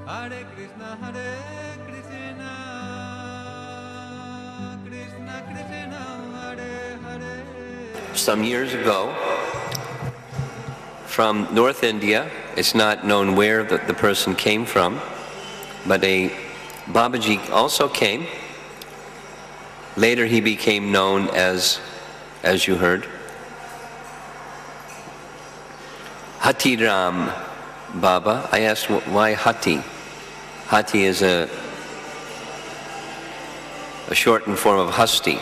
Hare Krishna, Krishna Krishna, Hare Hare. Some years ago, from North India, it's not known where the person came from, but a Babaji also came. Later he became known as you heard, Hatiram Baba. I asked, why Hati? Hati is a shortened form of Hasti.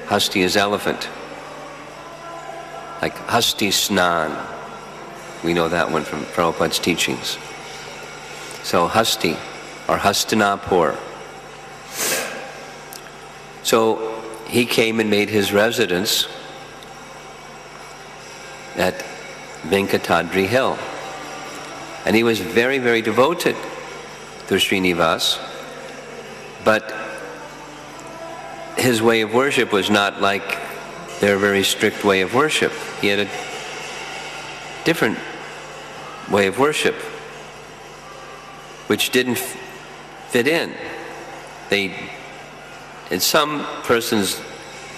Hasti is elephant. Like Hasti Snan. We know that one from Prabhupada's teachings. So Hasti, or Hastinapur. So he came and made his residence at Venkatadri Hill. And he was very, very devoted to Srinivas, but his way of worship was not like their very strict way of worship. He had a different way of worship, which didn't fit in. And some persons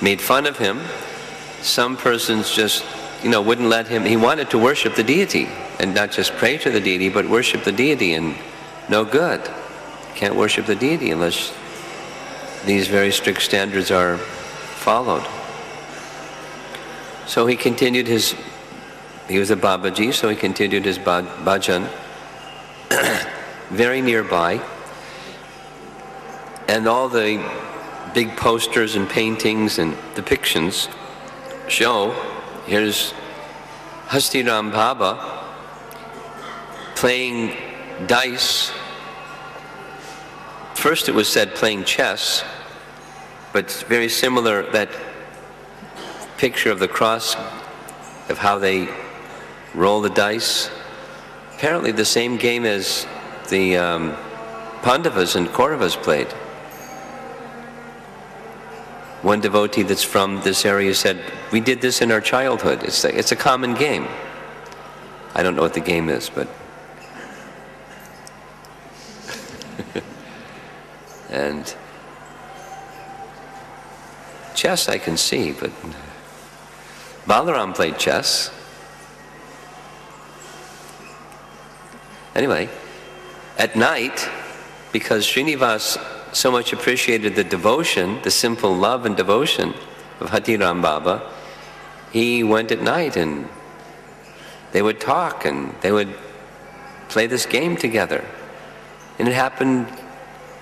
made fun of him. Some persons just, wouldn't let him. He wanted to worship the deity, and not just pray to the deity, but worship the deity, and no good. Can't worship the deity unless these very strict standards are followed. So he continued he was a Babaji, so he continued his bhajan very nearby. And all the big posters and paintings and depictions show, here's Hastiram Baba playing dice. First it was said playing chess, but it's very similar, that picture of the cross, of how they roll the dice. Apparently the same game as the Pandavas and Kauravas played. One devotee that's from this area said, we did this in our childhood. It's a common game. I don't know what the game is, but... And chess I can see, but Balaram played chess. Anyway, at night, because Srinivas so much appreciated the devotion, the simple love and devotion of Hatiram Baba, he went at night and they would talk and they would play this game together. And it happened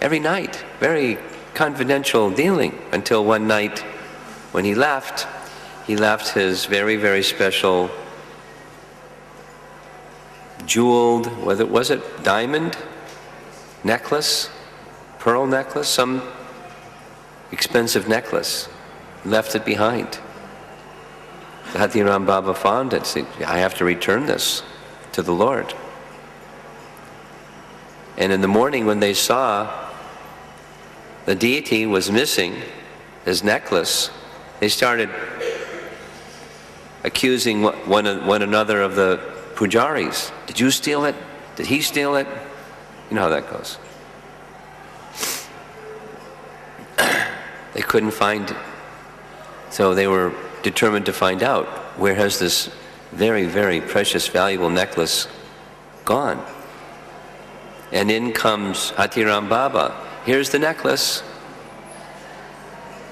every night, very confidential dealing, until one night when he left his very, very special jeweled, was it diamond necklace, pearl necklace, some expensive necklace, left it behind. Hatiram Baba found it, said, I have to return this to the Lord. And in the morning when they saw the deity was missing his necklace, they started accusing one another of the pujaris. Did you steal it? Did he steal it? You know how that goes. They couldn't find it. So they were determined to find out, where has this very, very precious, valuable necklace gone? And in comes Hatiram Baba. Here's the necklace.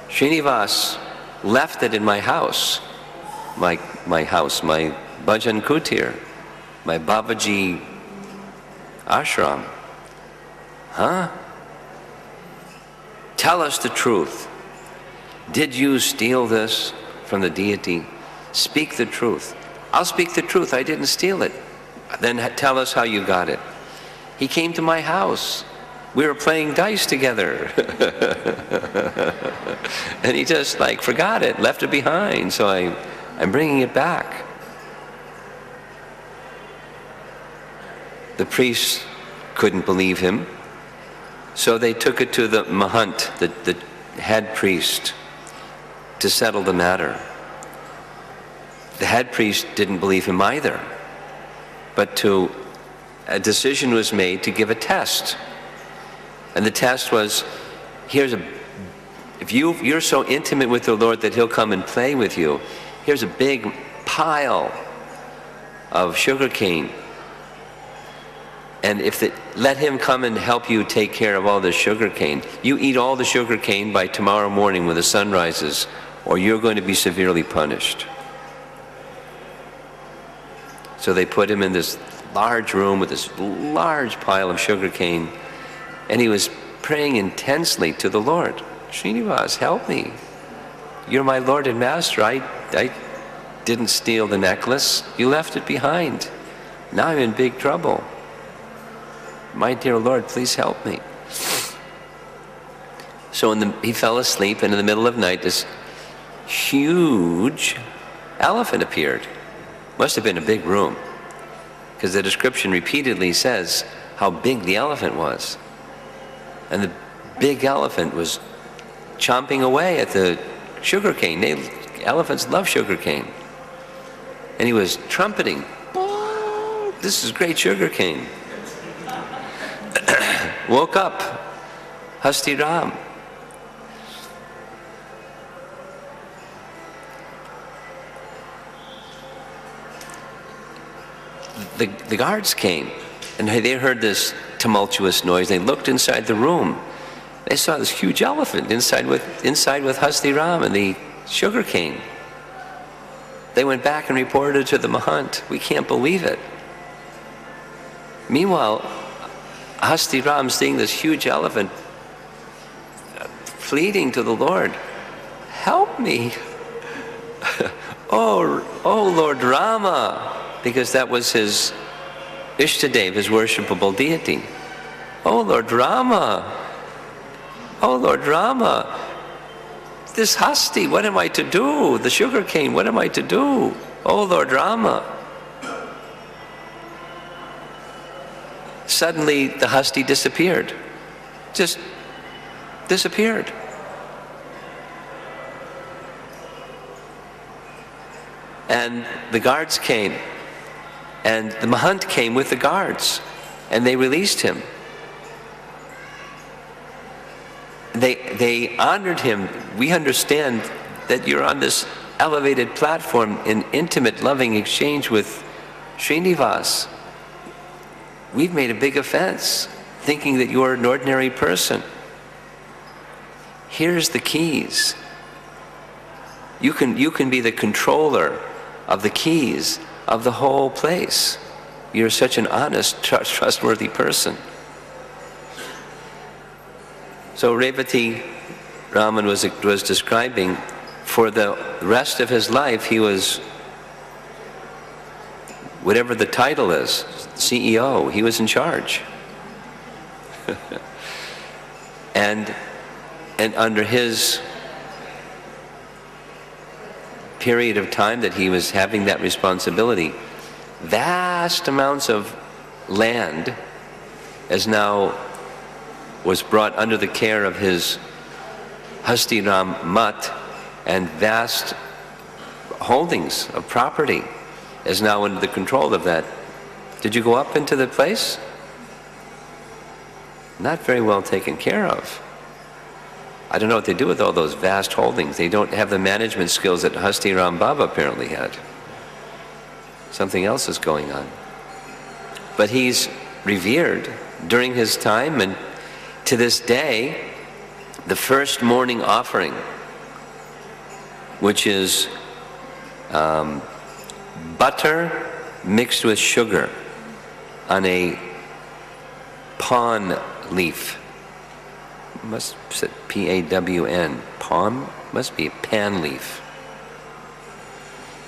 Srinivas left it in my house. My house, my bhajan kutir, my Babaji ashram. Huh? Tell us the truth. Did you steal this from the deity? Speak the truth. I'll speak the truth. I didn't steal it. Then tell us how you got it. He came to my house. We were playing dice together. And he just forgot it, left it behind. So I'm bringing it back. The priests couldn't believe him. So they took it to the Mahant, the head priest, to settle the matter. The head priest didn't believe him either. But to a decision was made to give a test. And the test was, if you're so intimate with the Lord that He'll come and play with you, here's a big pile of sugar cane. And let Him come and help you take care of all the sugar cane. You eat all the sugar cane by tomorrow morning when the sun rises, or you're going to be severely punished. So they put him in this large room with this large pile of sugar cane, and he was praying intensely to the Lord. Srinivas, help me. You're my Lord and Master. I didn't steal the necklace. You left it behind. Now I'm in big trouble. My dear Lord, please help me. So he fell asleep, and in the middle of night, this huge elephant appeared. Must have been a big room, because the description repeatedly says how big the elephant was. And the big elephant was chomping away at the sugar cane. Elephants love sugar cane. And he was trumpeting, "Oh, this is great sugar cane." Woke up Hastiram. The guards came, and they heard this tumultuous noise. They looked inside the room. They saw this huge elephant inside with Hastiram and the sugar cane. They went back and reported it to the Mahant. We can't believe it. Meanwhile, Hastiram, seeing this huge elephant, pleading to the Lord, "Help me." oh Lord Rama, because that was his Ishtadev, his worshipable deity. "Oh Lord Rama, oh Lord Rama, this Hasti, what am I to do? The sugar cane, what am I to do? Oh Lord Rama." Suddenly the Hasti disappeared. Just disappeared. And the guards came, and the Mahant came with the guards, and they released him. They honored him. We understand that you're on this elevated platform in intimate, loving exchange with Srinivas. We've made a big offense, thinking that you're an ordinary person. Here's the keys. You can be the controller of the keys of the whole place. You're such an honest, trustworthy person. So Revati Raman was describing, for the rest of his life, he was, whatever the title is, CEO, he was in charge. and under his period of time that he was having that responsibility, vast amounts of land was brought under the care of his Hastiram Mutt, and vast holdings of property is now under the control of that. Did you go up into the place? Not very well taken care of. I don't know what they do with all those vast holdings. They don't have the management skills that Hastiram Baba apparently had. Something else is going on. But he's revered during his time, and to this day, the first morning offering, which is butter mixed with sugar on a pawn leaf. Must say P-A-W-N. Pawn must be a pan leaf.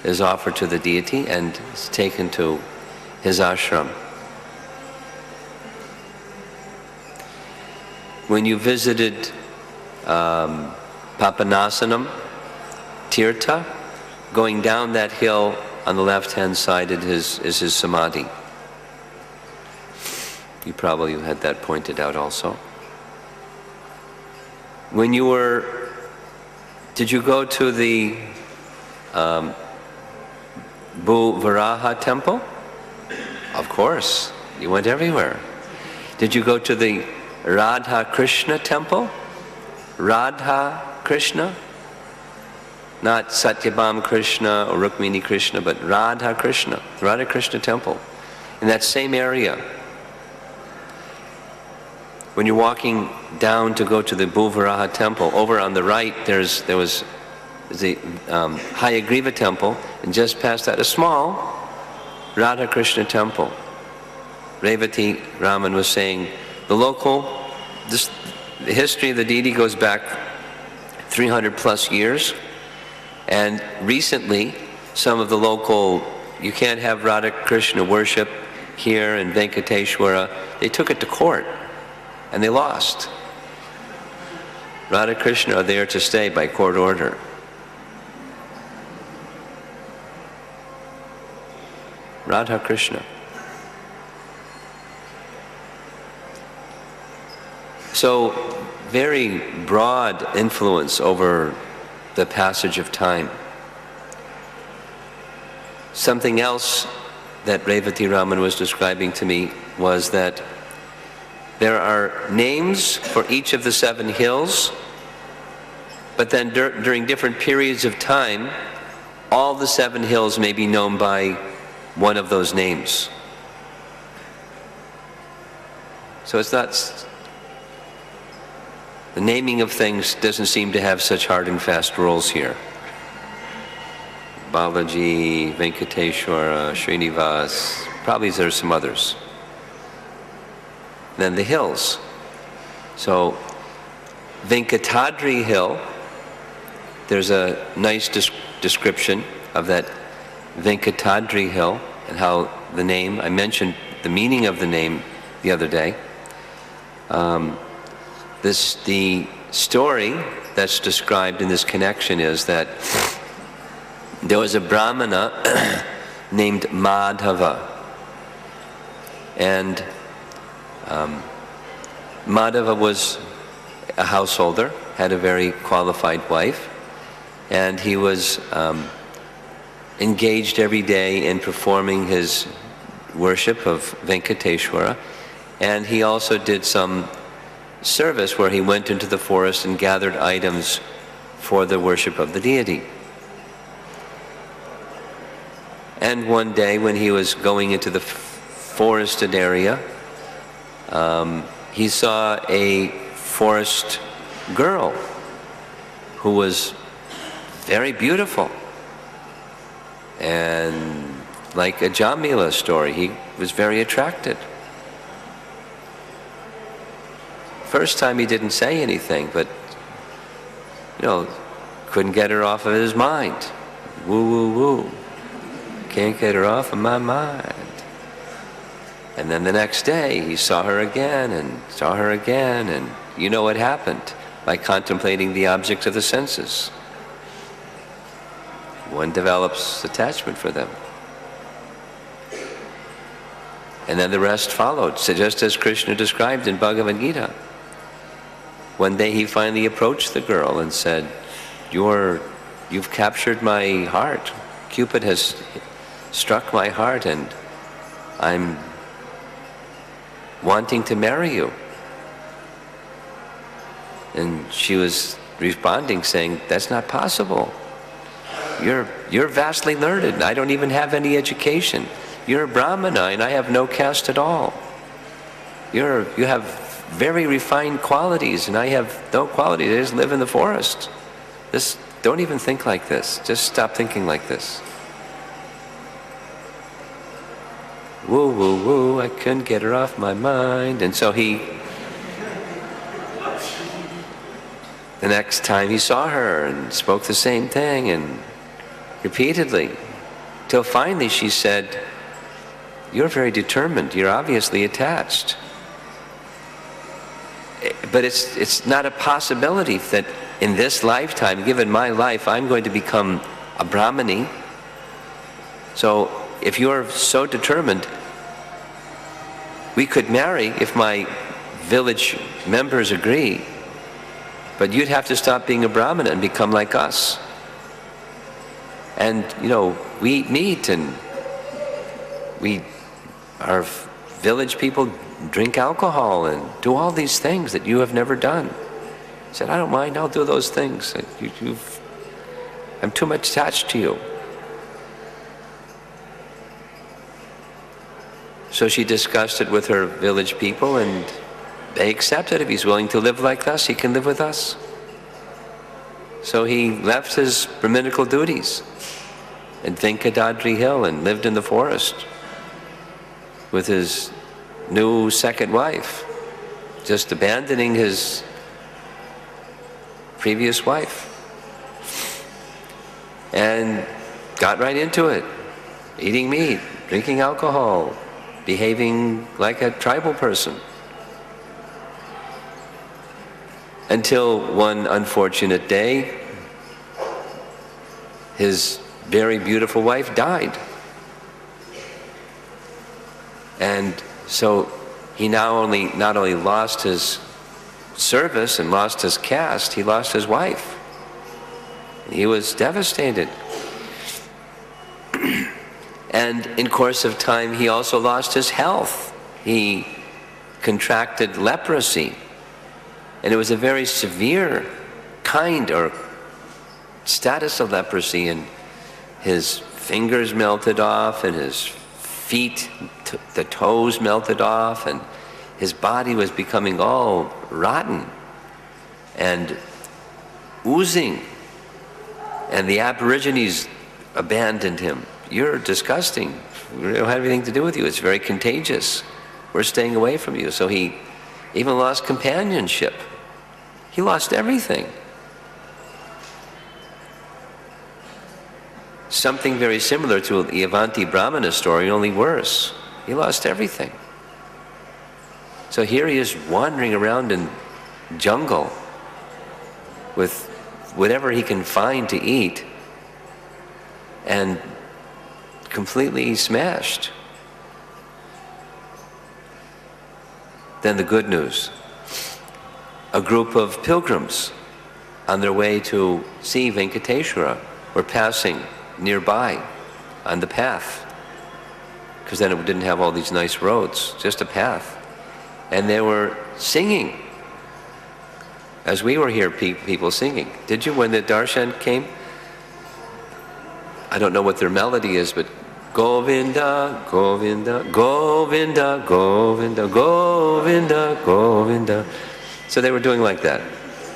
Is offered to the deity and is taken to his ashram. When you visited Papanasanam, Tirtha, going down that hill on the left-hand side is his samadhi. You probably had that pointed out also. When you were, did you go to the Bhu Varaha temple? Of course. You went everywhere. Did you go to the Radha Krishna temple? Radha Krishna? Not Satyabhama Krishna or Rukmini Krishna, but Radha Krishna temple, in that same area. When you're walking down to go to the Bhuvaraha temple, over on the right there was the Hayagriva temple, and just past that a small Radha Krishna temple. Revati Raman was saying the history of the deity goes back 300 plus years. And recently, some of the local, you can't have Radha Krishna worship here in Venkateshwara. They took it to court, and they lost. Radha Krishna are there to stay by court order. Radha Krishna. So, very broad influence over the passage of time. Something else that Revati Raman was describing to me was that there are names for each of the 7 hills, but then during different periods of time, all the 7 hills may be known by one of those names. So it's not, the naming of things doesn't seem to have such hard and fast rules here. Balaji, Venkateshwara, Srinivas, probably there's some others. Then the hills. So Venkatadri Hill, there's a nice description of that Venkatadri Hill and how the name, I mentioned the meaning of the name the other day. The story that's described in this connection is that there was a Brahmana named Madhava, and Madhava was a householder, had a very qualified wife, and he was engaged every day in performing his worship of Venkateshwara, and he also did some service where he went into the forest and gathered items for the worship of the deity. And one day when he was going into the forested area, he saw a forest girl who was very beautiful. And like a Jamila story, he was very attracted. First time he didn't say anything, but, couldn't get her off of his mind. Woo, woo, woo. Can't get her off of my mind. And then the next day, he saw her again, and you know what happened by contemplating the objects of the senses. One develops attachment for them. And then the rest followed, so just as Krishna described in Bhagavad Gita. One day he finally approached the girl and said, you've captured my heart. Cupid has struck my heart, and I'm wanting to marry you. And she was responding saying, that's not possible. You're vastly learned. I don't even have any education. You're a Brahmana and I have no caste at all. You have very refined qualities and I have no qualities. I just live in the forest. Don't even think like this. Just stop thinking like this. Woo, woo, woo, I couldn't get her off my mind. And so the next time he saw her and spoke the same thing and repeatedly, till finally she said, you're very determined, you're obviously attached. But it's not a possibility that in this lifetime, given my life, I'm going to become a Brahmani. So if you're so determined, we could marry if my village members agree, but you'd have to stop being a Brahmana and become like us. And, we eat meat and we are village people drink alcohol and do all these things that you have never done. He said, I don't mind, I'll do those things. I'm too much attached to you. So she discussed it with her village people, and they accepted. If he's willing to live like us, he can live with us. So he left his brahminical duties in Venkatadri Hill and lived in the forest with his new second wife, just abandoning his previous wife. And got right into it, eating meat, drinking alcohol, behaving like a tribal person. Until one unfortunate day, his very beautiful wife died. And so he not only lost his service and lost his caste, he lost his wife. He was devastated. And in course of time, he also lost his health. He contracted leprosy. And it was a very severe kind or status of leprosy, and his fingers melted off, and his feet, the toes melted off, and his body was becoming all rotten and oozing. And the Aborigines abandoned him. You're disgusting. We don't have anything to do with you. It's very contagious. We're staying away from you. So he even lost companionship. He lost everything. Something very similar to the Avanti Brahmana story, only worse. He lost everything. So here he is wandering around in jungle with whatever he can find to eat, and completely smashed. Then the good news. A group of pilgrims on their way to see Venkateshwara were passing nearby on the path, because then it didn't have all these nice roads, just a path. And they were singing. As we were here, people singing. Did you, when the darshan came? I don't know what their melody is, but Govinda, Govinda, Govinda, Govinda, Govinda, Govinda. So they were doing like that,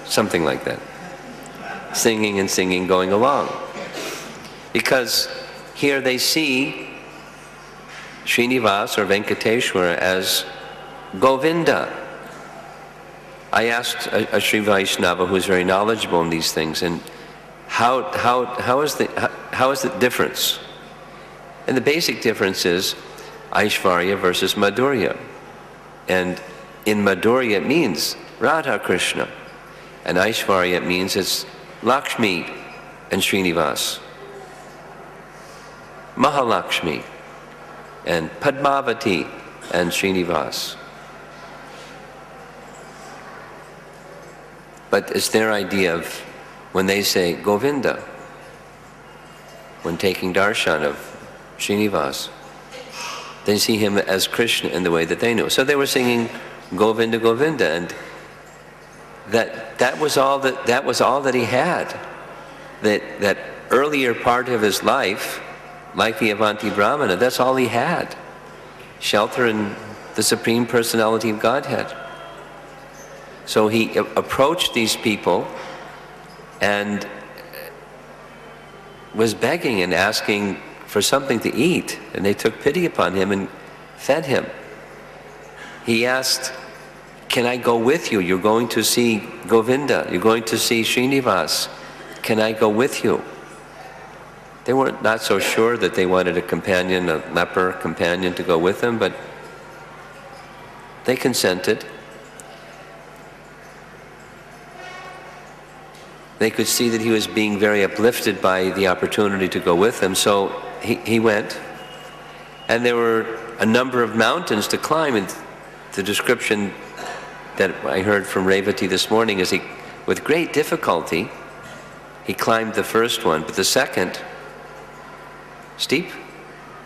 something like that. Singing and singing, going along. Because here they see Srinivas or Venkateshwara as Govinda. I asked a Sri Vaishnava who's very knowledgeable in these things, and how is the difference? And the basic difference is Aishvarya versus Madhurya. And in Madhurya it means Radha Krishna, and Aishvarya it means it's Lakshmi and Srinivas, Mahalakshmi and Padmavati and Srinivas. But it's their idea of, when they say Govinda, when taking darshan of Srinivas, they see him as Krishna in the way that they knew. So they were singing Govinda, Govinda, and that was all that he had. That earlier part of his life, like the Avanti Brahmana, that's all he had. Shelter in the Supreme Personality of Godhead. So he approached these people and was begging and asking for something to eat, and they took pity upon him and fed him. He asked, can I go with you? You're going to see Govinda, you're going to see Srinivas. Can I go with you? They weren't not so sure that they wanted a companion, a leper companion to go with them, but they consented. They could see that he was being very uplifted by the opportunity to go with them, so he went. And there were a number of mountains to climb, and the description that I heard from Revati this morning is with great difficulty, he climbed the first one, but the second, steep,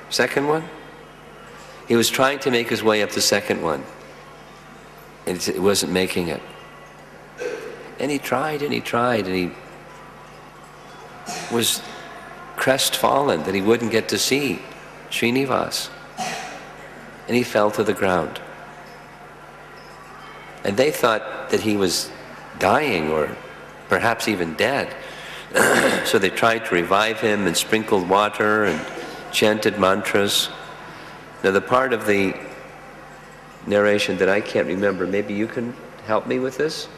second one, He was trying to make his way up the second one. And it wasn't making it. And he tried and he tried, and he was crestfallen that he wouldn't get to see Srinivas. And he fell to the ground. And they thought that he was dying or perhaps even dead. So they tried to revive him and sprinkled water and chanted mantras. Now the part of the narration that I can't remember, maybe you can help me with this?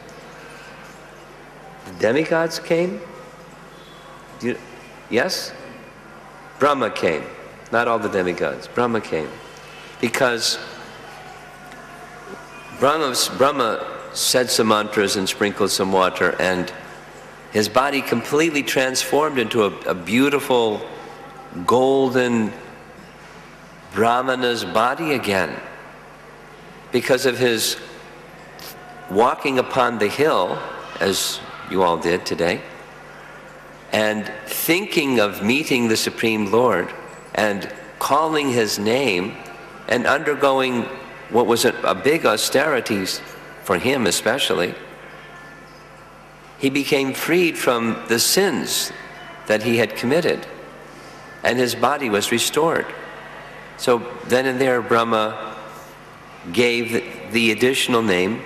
The demigods came? Yes? Brahma came. Not all the demigods. Brahma came. Because Brahma said some mantras and sprinkled some water, and his body completely transformed into a beautiful golden Brahmana's body again, because of his walking upon the hill, as you all did today, and thinking of meeting the Supreme Lord and calling his name and undergoing what was a big austerity for him especially. He became freed from the sins that he had committed, and his body was restored. So then and there Brahma gave the additional name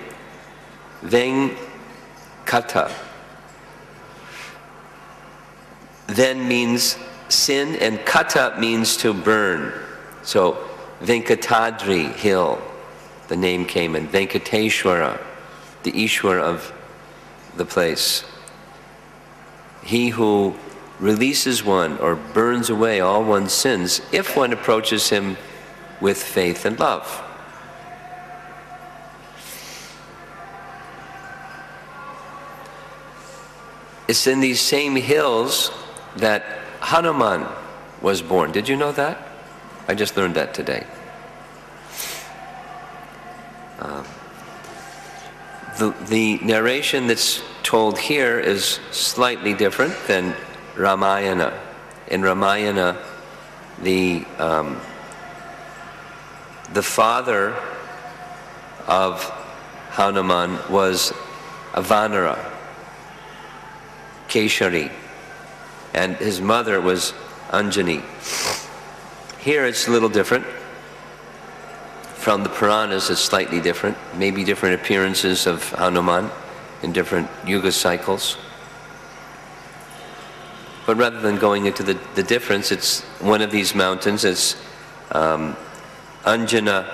Venkata. Then means sin, and kata means to burn. So Venkatadri hill, the name came, and Venkateshwara, the Ishwar of the place. He who releases one or burns away all one's sins if one approaches him with faith and love. It's in these same hills that Hanuman was born. Did you know that? I just learned that today. The narration that's told here is slightly different than Ramayana. In Ramayana, the father of Hanuman was a Vanara, Keshari, and his mother was Anjani. Here it's a little different. From the Puranas, it's slightly different. Maybe different appearances of Hanuman in different yuga cycles. But rather than going into the difference, it's one of these mountains. It's Anjana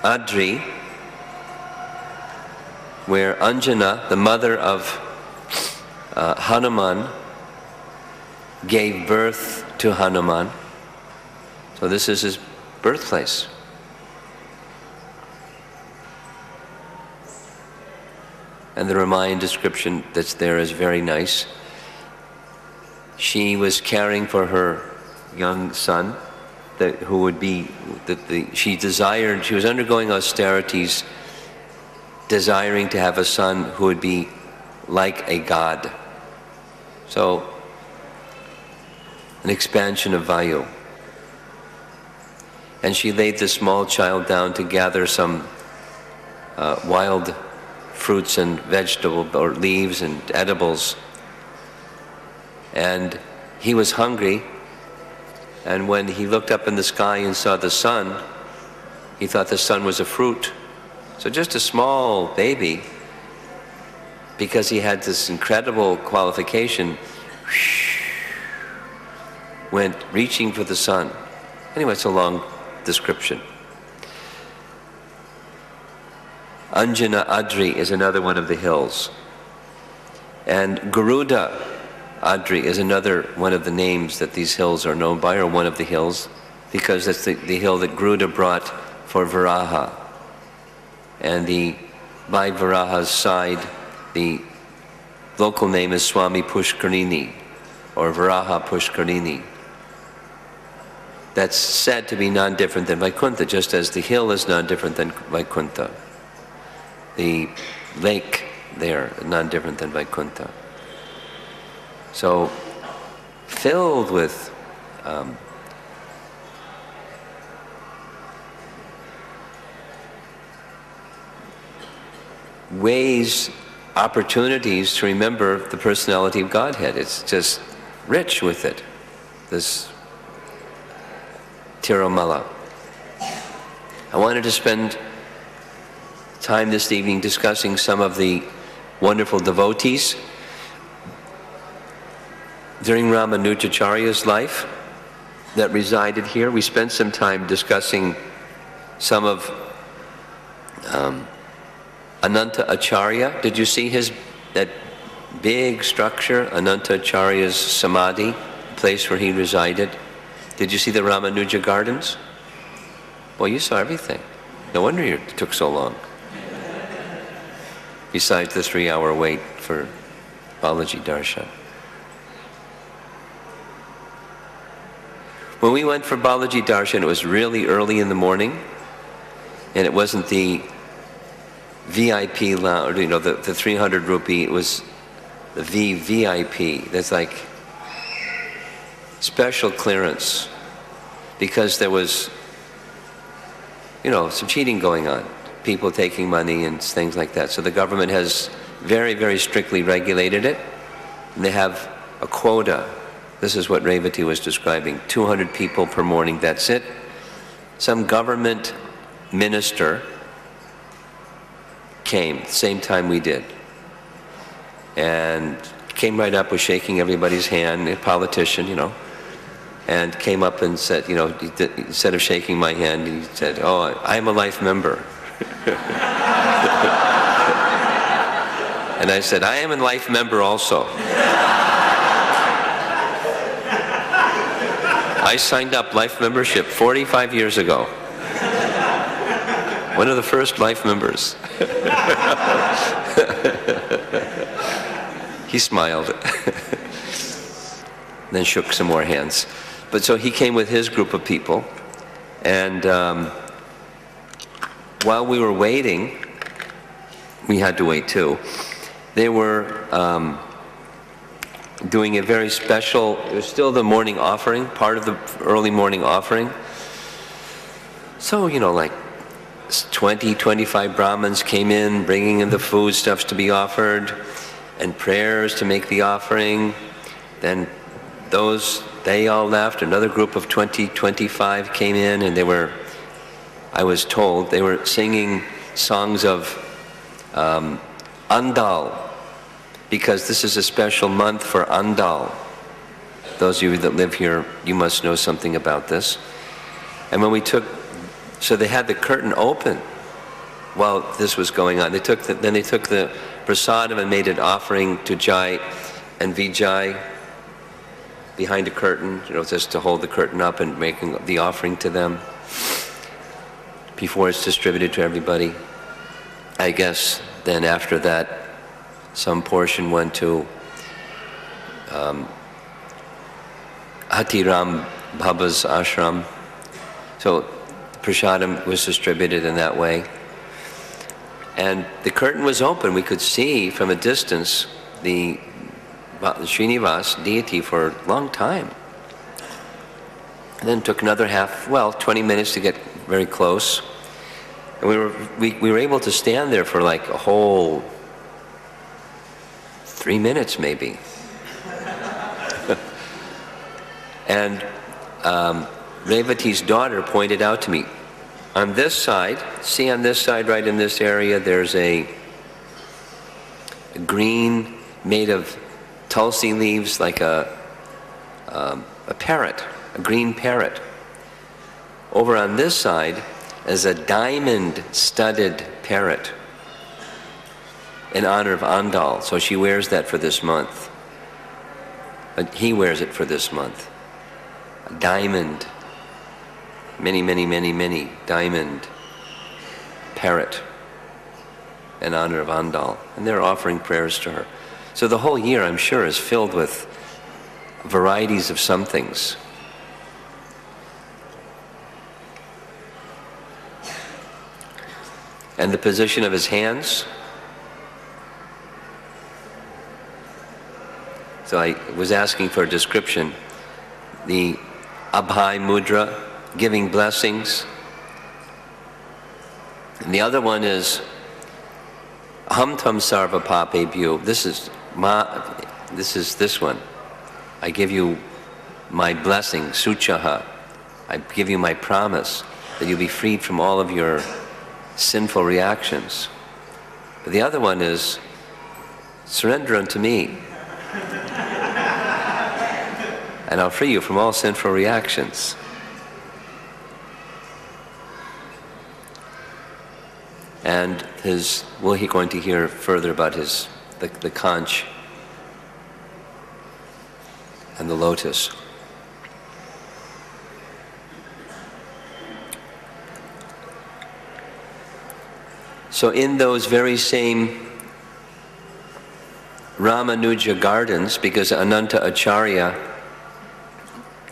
Adri, where Anjana, the mother of Hanuman, gave birth to Hanuman. So this is his birthplace. And the Ramayana description that's there is very nice. She was caring for her young son, who would be, she desired, she was undergoing austerities, desiring to have a son who would be like a god. So, an expansion of Vayu. And she laid the small child down to gather some wild fruits and vegetables, or leaves and edibles. And he was hungry, and when he looked up in the sky and saw the sun, he thought the sun was a fruit. So just a small baby, because he had this incredible qualification, went reaching for the sun. Anyway, it's a long description. Anjana Adri is another one of the hills. And Garuda Adri is another one of the names that these hills are known by, or one of the hills, because that's the hill that Garuda brought for Varaha. And by Varaha's side, the local name is Swami Pushkarini, or Varaha Pushkarini. That's said to be non-different than Vaikuntha, just as the hill is non-different than Vaikuntha. The lake there is non-different than Vaikuntha. So, filled with ways, opportunities to remember the personality of Godhead. It's just rich with it, this Tirumala. I wanted to spend time this evening discussing some of the wonderful devotees during Ramanujacharya's life that resided here. We spent some time discussing some of Ananta Acharya. Did you see that big structure, Ananta Acharya's Samadhi, place where he resided? Did you see the Ramanuja Gardens? Well, you saw everything. No wonder it took so long. Besides the 3-hour wait for Balaji Darshan. When we went for Balaji Darshan, it was really early in the morning, and it wasn't the VIP lounge, you know, the 300 rupee, it was the VVIP. That's like special clearance, because there was, you know, some cheating going on, people taking money and things like that. So the government has very, very strictly regulated it, and they have a quota. This is what Revati was describing, 200 people per morning, that's it. Some government minister came, the same time we did, and came right up, was shaking everybody's hand, a politician, you know, and came up and said, you know, instead of shaking my hand, he said, "Oh, I'm a life member." And I said, "I am a life member also." I signed up life membership 45 years ago. One of the first life members. He smiled, then shook some more hands. But so he came with his group of people, and while we were waiting, we had to wait too, they were doing a very special, it was still the morning offering, part of the early morning offering. So, you know, like 20, 25 Brahmins came in, bringing in the foodstuffs to be offered, and prayers to make the offering. Then they all left. Another group of 20, 25 came in, and they were, I was told, they were singing songs of Andal, because this is a special month for Andal. Those of you that live here, you must know something about this. And when we took, so they had the curtain open while this was going on. Then they took the prasadam and made an offering to Jai and Vijay behind a curtain, you know, just to hold the curtain up and making the offering to them before it's distributed to everybody. I guess then after that, some portion went to Hatiram Baba's ashram. So prasadam was distributed in that way. And the curtain was open. We could see from a distance the Srinivas deity for a long time. And then it took another 20 minutes to get very close. And we were able to stand there for like a whole 3 minutes maybe. And Revati's daughter pointed out to me, on this side, see on this side, right in this area, there's a green made of tulsi leaves, like a parrot, a green parrot. Over on this side is a diamond-studded parrot in honor of Andal. So she wears that for this month. He wears it for this month. A diamond, many diamond parrot in honor of Andal. And they're offering prayers to her. So the whole year, I'm sure, is filled with varieties of somethings. And the position of his hands. So I was asking for a description. The Abhay Mudra, giving blessings. And the other one is Aham tam sarva papebhyo. This is this one. I give you my blessing, suchaha. I give you my promise that you'll be freed from all of your sinful reactions. But the other one is, surrender unto me, and I'll free you from all sinful reactions. And he's going to hear further about the conch and the lotus. So in those very same Ramanuja gardens, because Ananta Acharya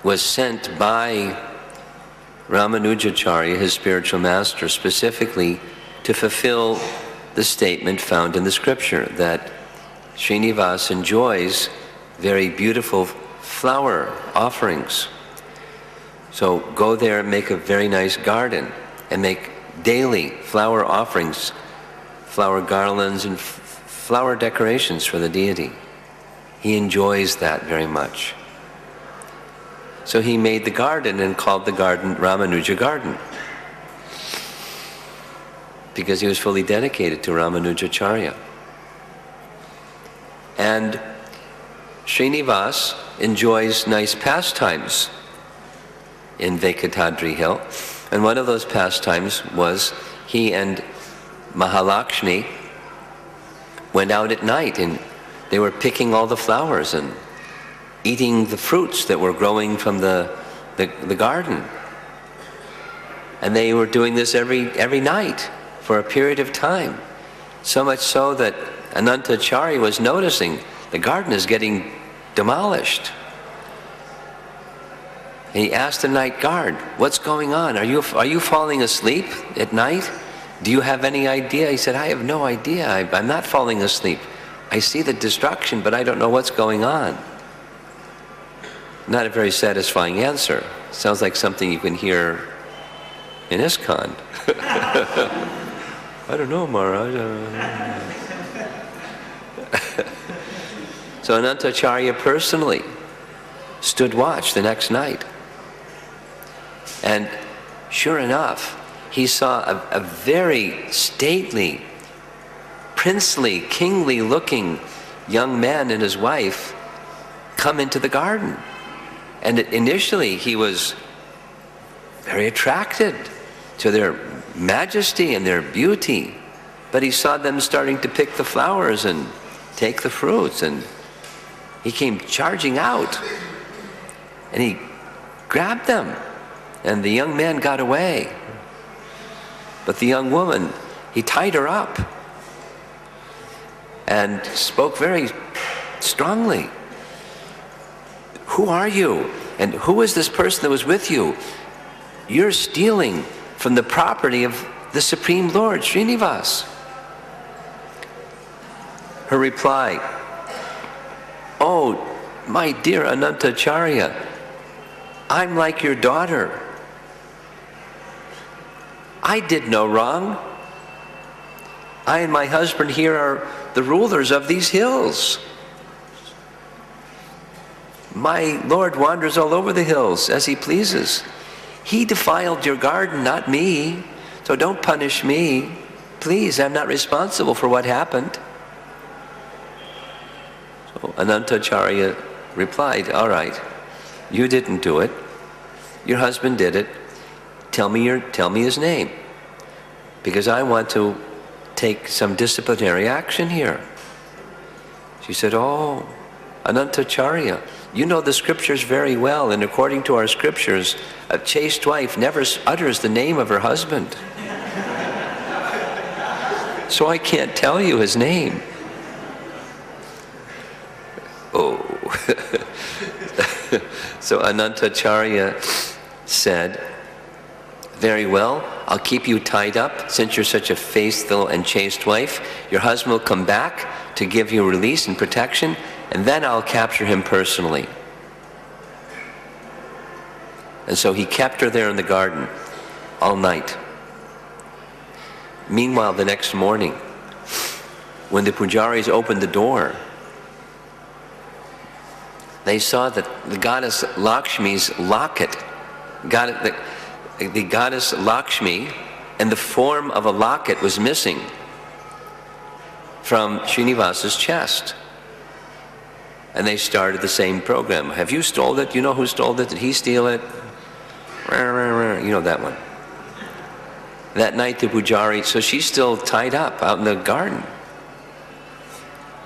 was sent by Ramanujacharya, his spiritual master, specifically to fulfill the statement found in the scripture that Srinivas enjoys very beautiful flower offerings. So go there and make a very nice garden and make daily flower offerings, flower garlands and flower decorations for the deity. He enjoys that very much. So he made the garden and called the garden Ramanuja Garden, because he was fully dedicated to Ramanujacharya. And Srinivas enjoys nice pastimes in Venkatadri Hill. And one of those pastimes was he and Mahalakshmi went out at night and they were picking all the flowers and eating the fruits that were growing from the garden. And they were doing this every night for a period of time. So much so that Anantacharya was noticing the garden is getting demolished. And he asked the night guard, "What's going on? Are you falling asleep at night? Do you have any idea?" He said, "I have no idea. I'm not falling asleep. I see the destruction, but I don't know what's going on." Not a very satisfying answer. Sounds like something you can hear in ISKCON. I don't know, Maharaj. So Anantacharya personally stood watch the next night. And sure enough, he saw a very stately, princely, kingly looking young man and his wife come into the garden. And initially he was very attracted to their majesty and their beauty, but he saw them starting to pick the flowers and take the fruits, and he came charging out and he grabbed them, and the young man got away. But the young woman, he tied her up and spoke very strongly. "Who are you? And who is this person that was with you? You're stealing from the property of the Supreme Lord, Srinivas." Her reply, "Oh, my dear Anantacharya, I'm like your daughter. I did no wrong. I and my husband here are the rulers of these hills. My Lord wanders all over the hills as he pleases. He defiled your garden, not me, so don't punish me. Please, I'm not responsible for what happened." So Anantacharya replied, "All right, you didn't do it. Your husband did it. Tell me his name, because I want to take some disciplinary action here." She said, "Oh, Anantacharya, you know the scriptures very well, and according to our scriptures, a chaste wife never utters the name of her husband. So I can't tell you his name." Oh. So Anantacharya said, "Very well, I'll keep you tied up since you're such a faithful and chaste wife. Your husband will come back to give you release and protection, and then I'll capture him personally." And so he kept her there in the garden all night. Meanwhile, the next morning, when the pujaris opened the door, they saw that the goddess Lakshmi's locket, the goddess Lakshmi, and the form of a locket was missing from Srinivasa's chest. And they started the same program. Have you stole it? You know who stole it? Did he steal it? You know that one. That night the pujari, so she's still tied up out in the garden.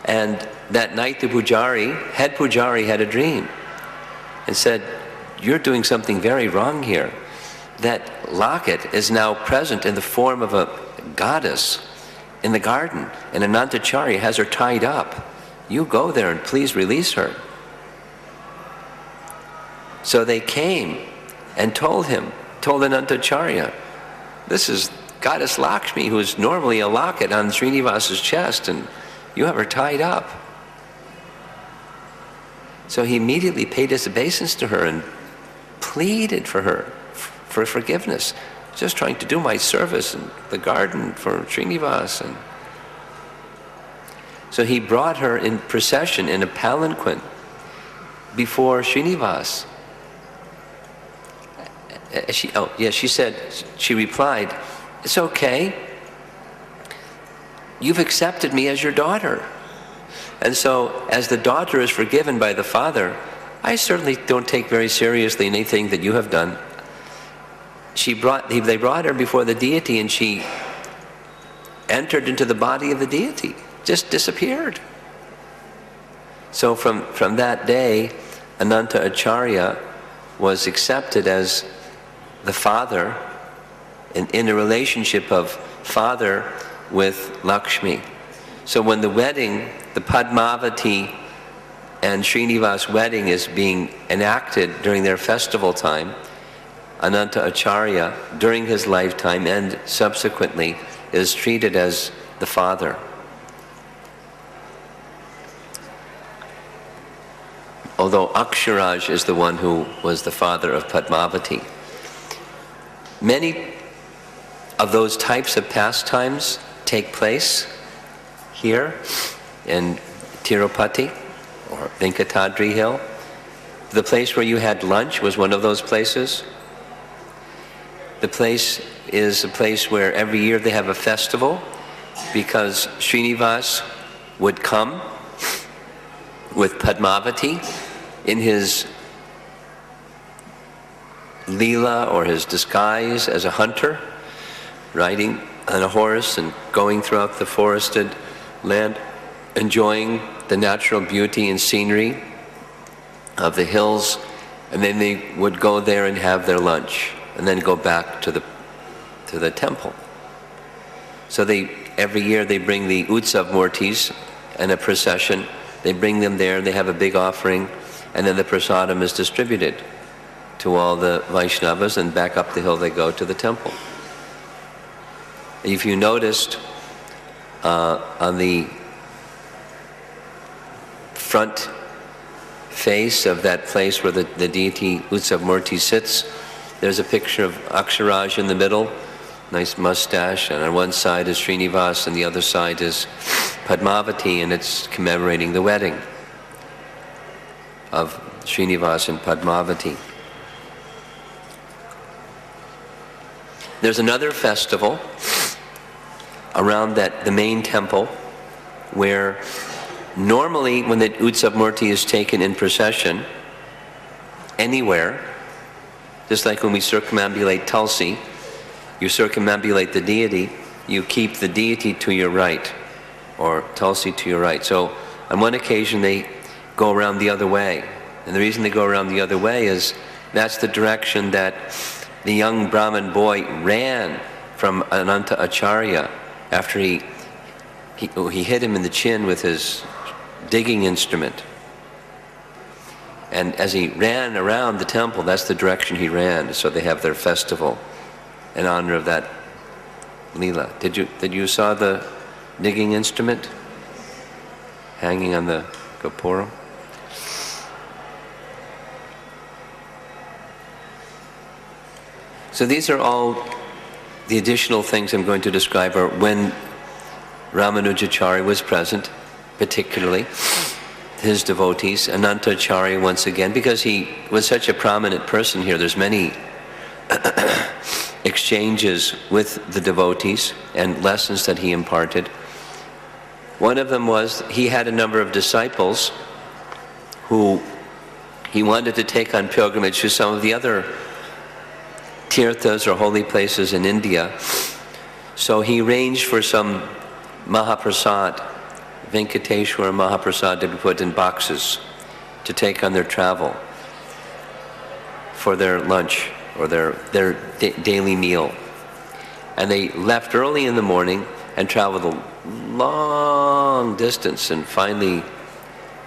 And that night the head pujari had a dream and said, "You're doing something very wrong here. That locket is now present in the form of a goddess in the garden, and Anantacharya has her tied up. You go there and please release her." So they came and told Anantacharya, "This is goddess Lakshmi, who is normally a locket on Srinivasa's chest, and you have her tied up." So he immediately paid his obeisance to her and pleaded for her for forgiveness. "Just trying to do my service in the garden for Srinivasa." So he brought her in procession in a palanquin before Srinivas. She replied, "It's okay. You've accepted me as your daughter. And so, as the daughter is forgiven by the father, I certainly don't take very seriously anything that you have done." They brought her before the deity, and she entered into the body of the deity, just disappeared. So from that day, Ananta Acharya was accepted as the father in a relationship of father with Lakshmi. So when the wedding, the Padmavati and Srinivas wedding is being enacted during their festival time, Ananta Acharya, during his lifetime and subsequently, is treated as the father. Although Aksharaj is the one who was the father of Padmavati. Many of those types of pastimes take place here in Tirupati or Venkatadri Hill. The place where you had lunch was one of those places. The place is a place where every year they have a festival because Srinivas would come with Padmavati in his Leela or his disguise as a hunter, riding on a horse and going throughout the forested land, enjoying the natural beauty and scenery of the hills, and then they would go there and have their lunch and then go back to the temple. So every year they bring the Utsav Murtis in a procession. They bring them there, they have a big offering, and then the prasadam is distributed to all the Vaishnavas, and back up the hill they go to the temple. If you noticed, on the front face of that place where the deity Utsav Murti sits, there's a picture of Aksharaj in the middle, nice mustache, and on one side is Srinivas and the other side is Padmavati, and it's commemorating the wedding of Srinivas and Padmavati. There's another festival around the main temple where normally when the Utsav Murti is taken in procession anywhere, just like when we circumambulate Tulsi, you circumambulate the deity, you keep the deity to your right, or Tulsi to your right. So on one occasion they go around the other way. And the reason they go around the other way is that's the direction that the young Brahmin boy ran from Ananta Acharya after he hit him in the chin with his digging instrument. And as he ran around the temple, that's the direction he ran. So they have their festival in honor of that Leela. Did you saw the digging instrument hanging on the Gopura? So these are all the additional things I'm going to describe are when Ramanujacharya was present, particularly his devotees. Anantacharya once again, because he was such a prominent person here, there's many exchanges with the devotees and lessons that he imparted. One of them was he had a number of disciples who he wanted to take on pilgrimage to some of the other tirthas or holy places in India. So he arranged for some Mahaprasad, Venkateshwara Mahaprasad, to be put in boxes to take on their travel for their lunch or their daily meal. And they left early in the morning and traveled a long distance, and finally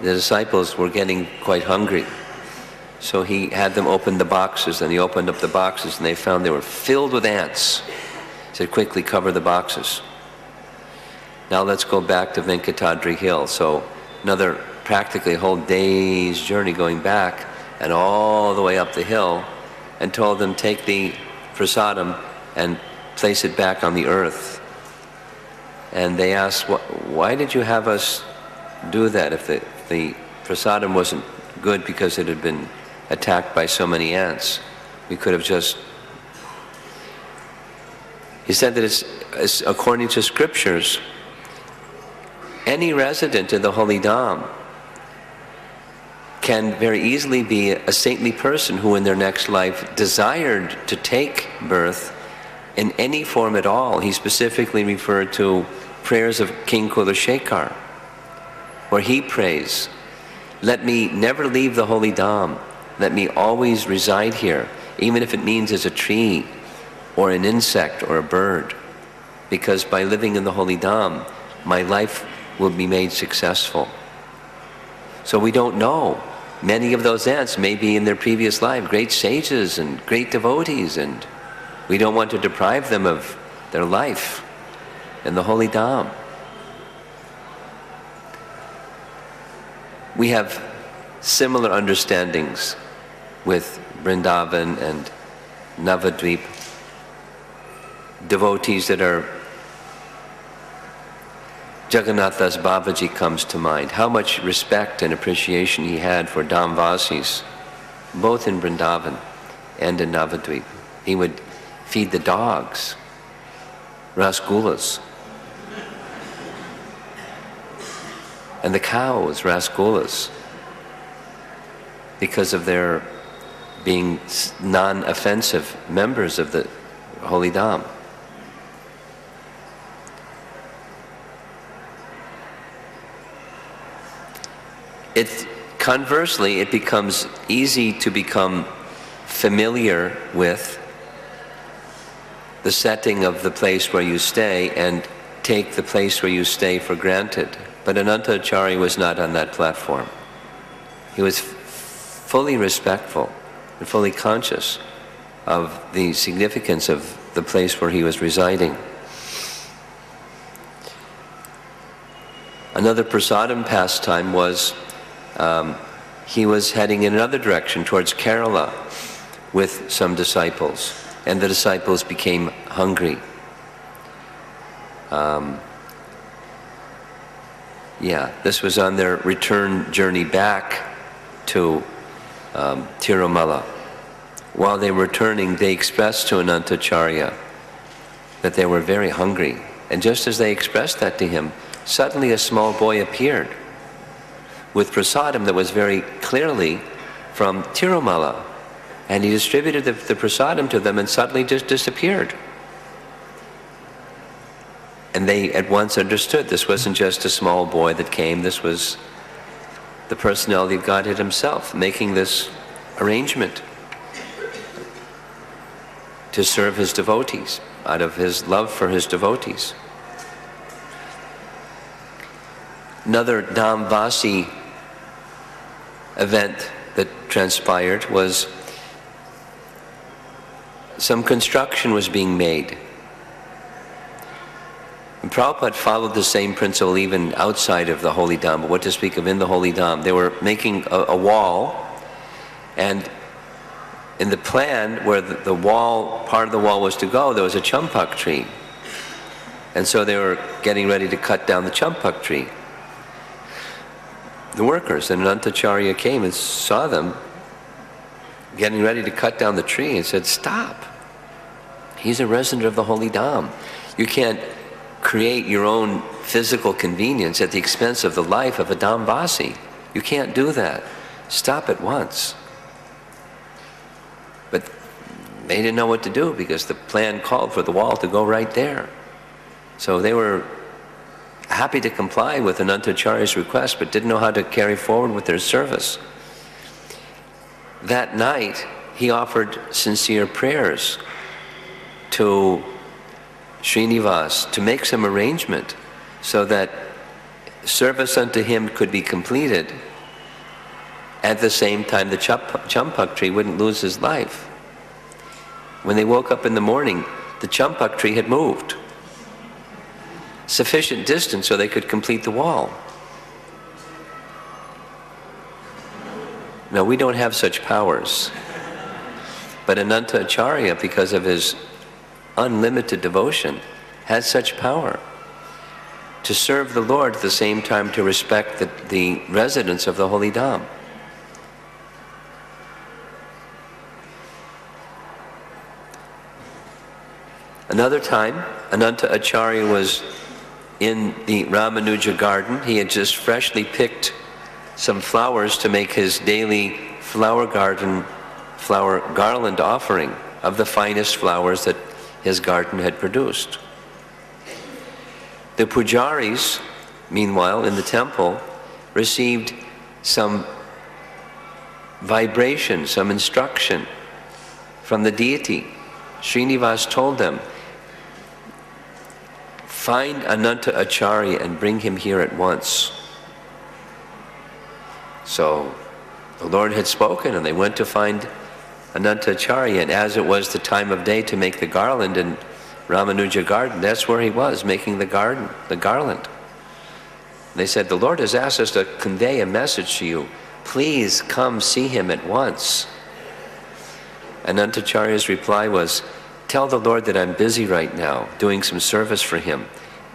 the disciples were getting quite hungry. So he had them open the boxes, and he opened up the boxes and they found they were filled with ants. He said, quickly cover the boxes. Now let's go back to Venkatadri Hill. So another practically a whole day's journey going back and all the way up the hill, and told them, take the prasadam and place it back on the earth. And they asked, why did you have us do that if the prasadam wasn't good because it had been attacked by so many ants? We could have just... He said that it's according to scriptures, any resident in the Holy Dham can very easily be a saintly person who in their next life desired to take birth in any form at all. He specifically referred to prayers of King Kulashekar, where he prays, let me never leave the Holy Dham, let me always reside here, even if it means as a tree or an insect or a bird, because by living in the Holy Dham, my life will be made successful. So we don't know. Many of those ants may be in their previous life great sages and great devotees, and we don't want to deprive them of their life in the Holy Dham. We have similar understandings with Vrindavan and Navadvip, devotees that are... Jagannath Das Babaji comes to mind. How much respect and appreciation he had for Dhamvasis, both in Vrindavan and in Navadvip. He would feed the dogs rasgullas, and the cows rasgullas, because of their being non-offensive members of the Holy Dham. Conversely, it becomes easy to become familiar with the setting of the place where you stay and take the place where you stay for granted. But Anantacharya was not on that platform. He was fully respectful and fully conscious of the significance of the place where he was residing. Another prasadam pastime was he was heading in another direction towards Kerala with some disciples, and the disciples became hungry. This was on their return journey back to Tirumala. While they were returning, they expressed to Anantacharya that they were very hungry. And just as they expressed that to him, suddenly a small boy appeared with prasadam that was very clearly from Tirumala. And he distributed the prasadam to them and suddenly just disappeared. And they at once understood this wasn't just a small boy that came, this was the personality of Godhead himself making this arrangement to serve his devotees, out of his love for his devotees. Another Dhamvasi event that transpired was some construction was being made. And Prabhupada followed the same principle even outside of the Holy Dham, but what to speak of in the Holy Dham. They were making a wall, and in the plan where the wall, part of the wall was to go, there was a champak tree. And so they were getting ready to cut down the champak tree, the workers. And Anantacharya came and saw them getting ready to cut down the tree and said, "Stop. He's a resident of the holy Dham. You can't create your own physical convenience at the expense of the life of a Dhamvasi. You can't do that. Stop at once." But they didn't know what to do because the plan called for the wall to go right there. So they were happy to comply with Anantacharya's request, but didn't know how to carry forward with their service. That night, he offered sincere prayers to Srinivas to make some arrangement so that service unto him could be completed at the same time the champak tree wouldn't lose his life. When they woke up in the morning, the champak tree had moved sufficient distance so they could complete the wall. Now, we don't have such powers, but Anantacharya, because of his unlimited devotion, has such power to serve the Lord at the same time to respect the residents of the holy Dham. Another time, Anantacharya was in the Ramanuja garden. He had just freshly picked some flowers to make his daily flower garland offering of the finest flowers that his garden had produced. The pujaris, meanwhile, in the temple, received some vibration, some instruction from the deity. Srinivas told them, "Find Anantacharya and bring him here at once." So the Lord had spoken, and they went to find Anantacharya, and as it was the time of day to make the garland in Ramanuja garden, that's where he was, making the garland. They said, "The Lord has asked us to convey a message to you. Please come see him at once." Anantacharya's reply was, "Tell the Lord that I'm busy right now, doing some service for him,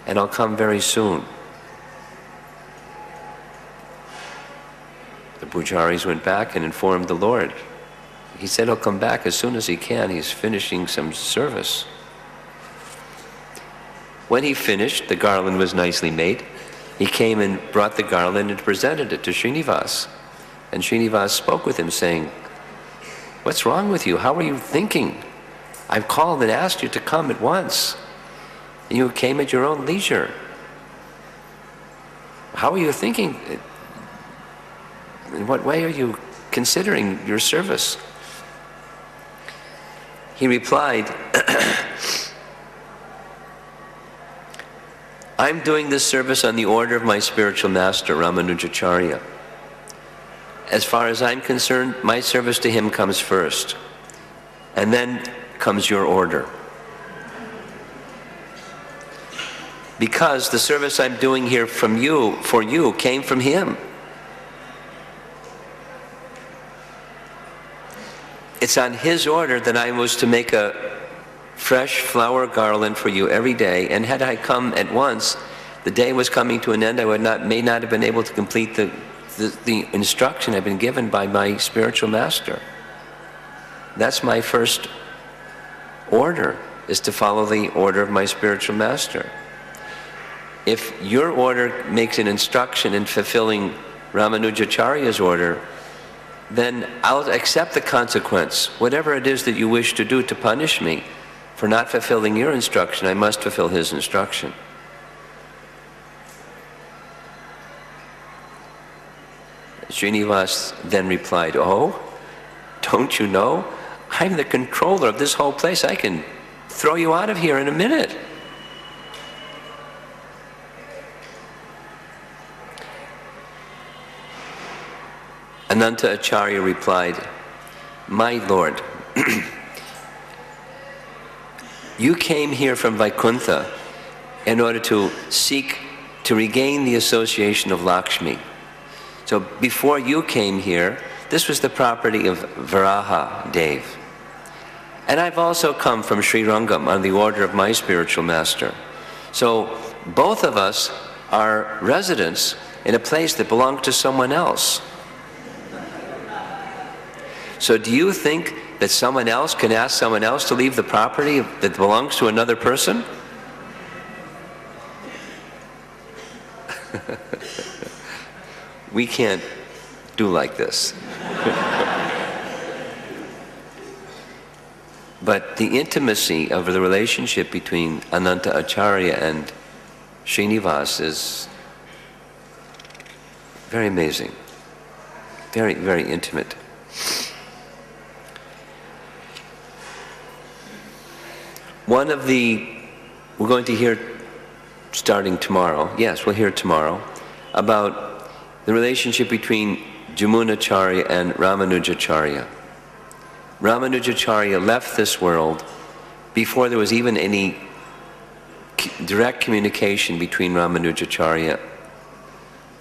and I'll come very soon." The pujaris went back and informed the Lord. He said he'll come back as soon as he can. He's finishing some service. When he finished, the garland was nicely made. He came and brought the garland and presented it to Srinivas. And Srinivas spoke with him, saying, "What's wrong with you? How are you thinking? I've called and asked you to come at once, and you came at your own leisure. How are you thinking? In what way are you considering your service?" He replied, "I'm doing this service on the order of my spiritual master, Ramanujacharya. As far as I'm concerned, my service to him comes first, and then comes your order. Because the service I'm doing here for you, came from him. It's on his order that I was to make a fresh flower garland for you every day, and had I come at once, the day was coming to an end, I may not have been able to complete the instruction I've been given by my spiritual master. That's my first order, is to follow the order of my spiritual master. If your order makes an instruction in fulfilling Ramanujacharya's order, then I'll accept the consequence. Whatever it is that you wish to do to punish me for not fulfilling your instruction, I must fulfill his instruction." Srinivas then replied, "Oh, don't you know? I'm the controller of this whole place. I can throw you out of here in a minute." Anantacharya replied, "My Lord, you came here from Vaikuntha in order to seek to regain the association of Lakshmi. So before you came here, this was the property of Varaha Dev. And I've also come from Sri Rangam on the order of my spiritual master. So both of us are residents in a place that belongs to someone else. So do you think that someone else can ask someone else to leave the property that belongs to another person? We can't do like this. But the intimacy of the relationship between Ananta Acharya and Srinivas is very amazing, very, very intimate. One of the, we're going to hear starting tomorrow, yes, we'll hear tomorrow, about the relationship between Jamunacharya and Ramanujacharya. Ramanujacharya left this world before there was even any direct communication between Ramanujacharya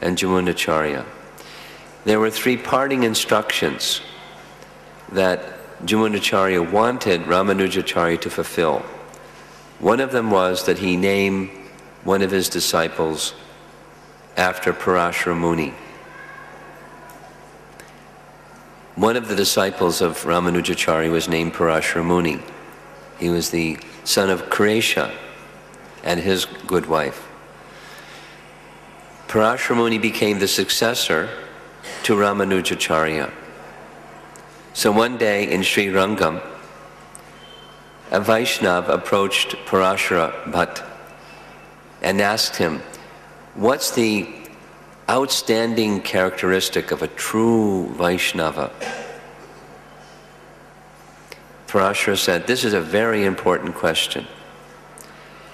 and Jamunacharya. There were 3 parting instructions that Jamunacharya wanted Ramanujacharya to fulfill. One of them was that he name one of his disciples after Parashara Muni. One of the disciples of Ramanujacharya was named Parashara Muni. He was the son of Kuresha and his good wife. Parashara Muni became the successor to Ramanujacharya. So one day in Sri Rangam, a Vaishnava approached Parashara Bhatt and asked him, what's the outstanding characteristic of a true Vaishnava? Parashara said, this is a very important question.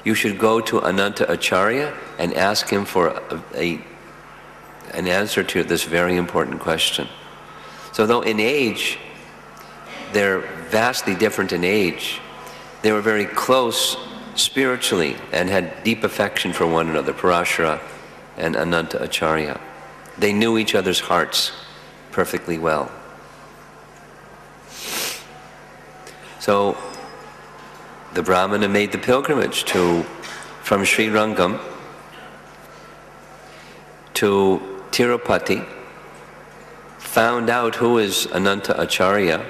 You should go to Ananta Acharya and ask him for an answer to this very important question. So though in age, they're vastly different in age, they were very close spiritually and had deep affection for one another, Parashara and Ananta Acharya. They knew each other's hearts perfectly well. So the Brahmana made the pilgrimage from Sri Rangam to Tirupati, found out who is Ananta Acharya,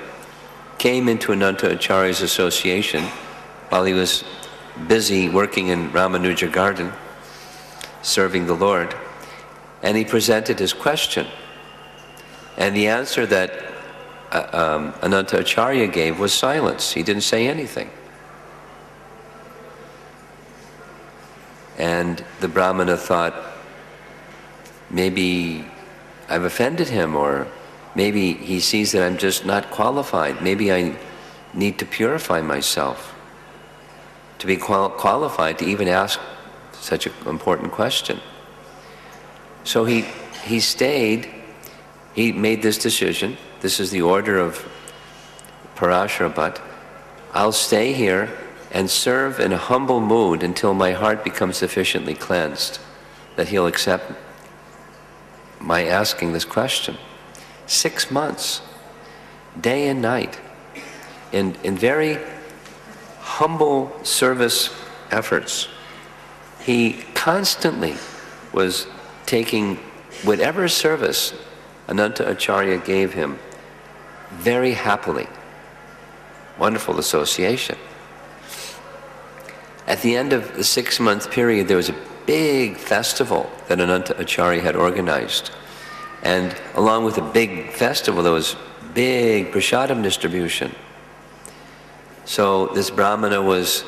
came into Ananta Acharya's association while he was busy working in Ramanuja garden, serving the Lord, and he presented his question. And the answer that Ananta Acharya gave was silence. He didn't say anything. And the Brahmana thought, maybe I've offended him, or maybe he sees that I'm just not qualified. Maybe I need to purify myself to be qualified to even ask such an important question. So he stayed, he made this decision. This is the order of Parashara Bhatt. I'll stay here and serve in a humble mood until my heart becomes sufficiently cleansed that he'll accept my asking this question. 6 months, day and night, in very humble service efforts. He constantly was taking whatever service Ananta Acharya gave him very happily. Wonderful association. At the end of the 6-month period, there was a big festival that Ananta Acharya had organized. And along with the big festival, there was big prasadam distribution. So this Brahmana was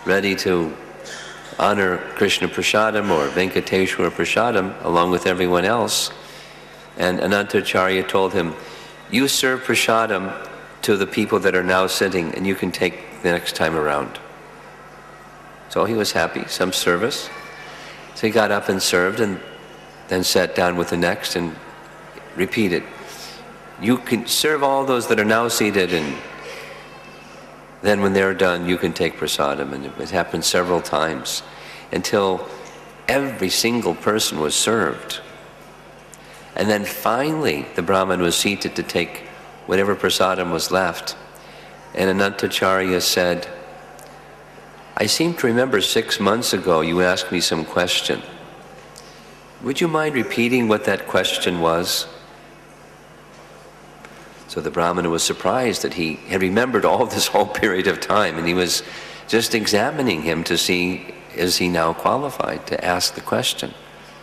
ready to honor Krishna prasadam or Venkateshwara prasadam along with everyone else. And Ananta Acharya told him, you serve prasadam to the people that are now sitting, and you can take the next time around. So he was happy, some service. So he got up and served, and then sat down with the next and repeated, you can serve all those that are now seated, and then when they're done, you can take prasadam. And it happened several times until every single person was served. And then finally, the Brahman was seated to take whatever prasadam was left. And Ananta Acharya said, I seem to remember 6 months ago you asked me some question. Would you mind repeating what that question was? So the Brahmana was surprised that he had remembered all this whole period of time, and he was just examining him to see, is he now qualified to ask the question?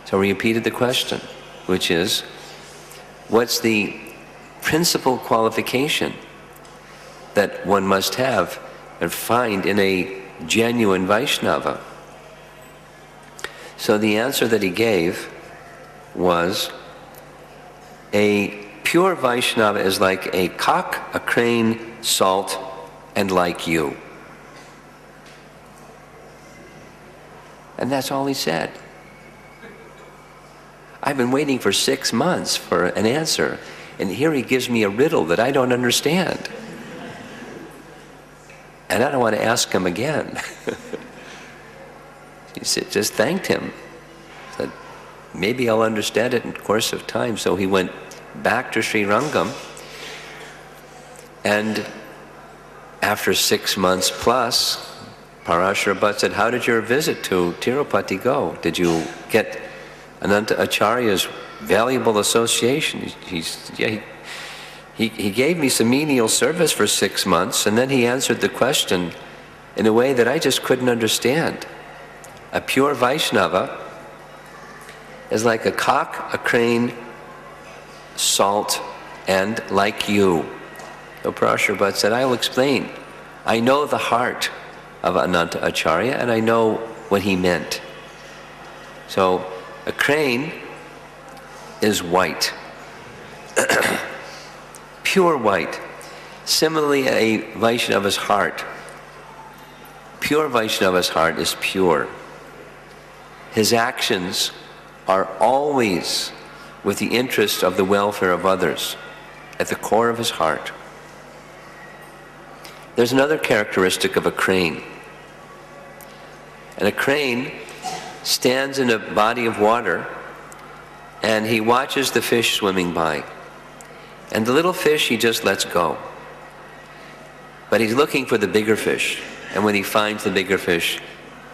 So he repeated the question, which is, what's the principal qualification that one must have and find in a genuine Vaishnava? So the answer that he gave was, a pure Vaishnava is like a cock, a crane, salt, and like you. And that's all he said. I've been waiting for 6 months for an answer, and here he gives me a riddle that I don't understand. And I don't want to ask him again. He said, just thanked him. Said, maybe I'll understand it in the course of time. So he went back to Sri Rangam, and after 6 months plus, Parashara Bhatt said, how did your visit to Tirupati go? Did you get Ananta Acharya's valuable association? He gave me some menial service for 6 months, and then he answered the question in a way that I just couldn't understand. A pure Vaishnava is like a cock, a crane, salt, and like you. So Parashara Bhatt said, I'll explain. I know the heart of Ananta Acharya, and I know what he meant. So a crane is white. Pure white. Similarly, a Vaishnava's heart. Pure Vaishnava's heart is pure. His actions are always with the interest of the welfare of others at the core of his heart. There's another characteristic of a crane. And a crane stands in a body of water, and he watches the fish swimming by. And the little fish he just lets go. But he's looking for the bigger fish. And when he finds the bigger fish,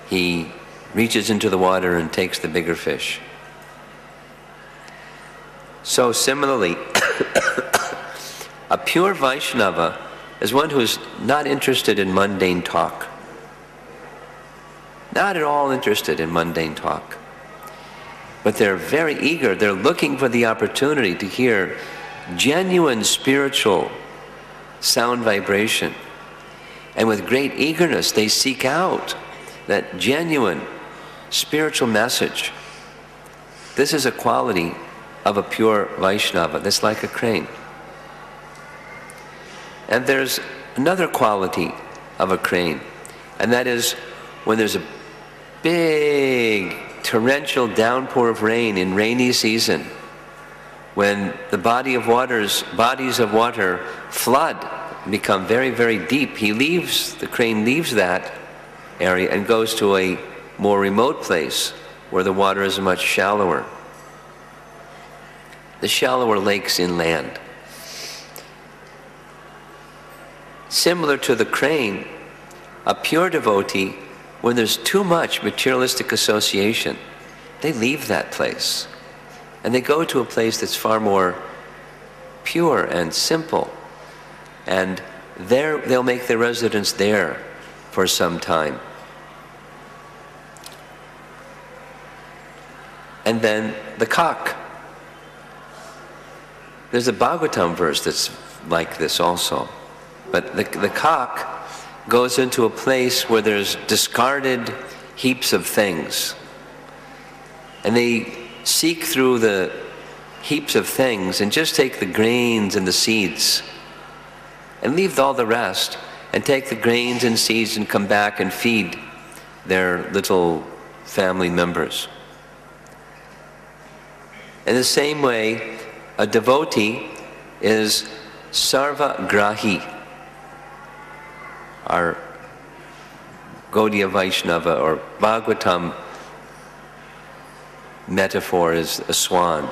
he reaches into the water and takes the bigger fish. So similarly, a pure Vaishnava is one who is not interested in mundane talk. Not at all interested in mundane talk. But they're very eager, they're looking for the opportunity to hear genuine spiritual sound vibration. And with great eagerness they seek out that genuine spiritual message. This is a quality of a pure Vaishnava that's like a crane. And there's another quality of a crane, and that is when there's a big torrential downpour of rain in rainy season, when the bodies of water flood, become very, very deep, the crane leaves that area and goes to a more remote place where the water is much shallower. The shallower lakes inland. Similar to the crane, a pure devotee, when there's too much materialistic association, they leave that place. And they go to a place that's far more pure and simple. And there they'll make their residence there for some time. And then the cock. There's a Bhagavatam verse that's like this also. But the cock goes into a place where there's discarded heaps of things. And they seek through the heaps of things and just take the grains and the seeds and leave all the rest, and take the grains and seeds and come back and feed their little family members. In the same way, a devotee is sarva grahi. Our Gaudiya Vaishnava or Bhagavatam metaphor is a swan,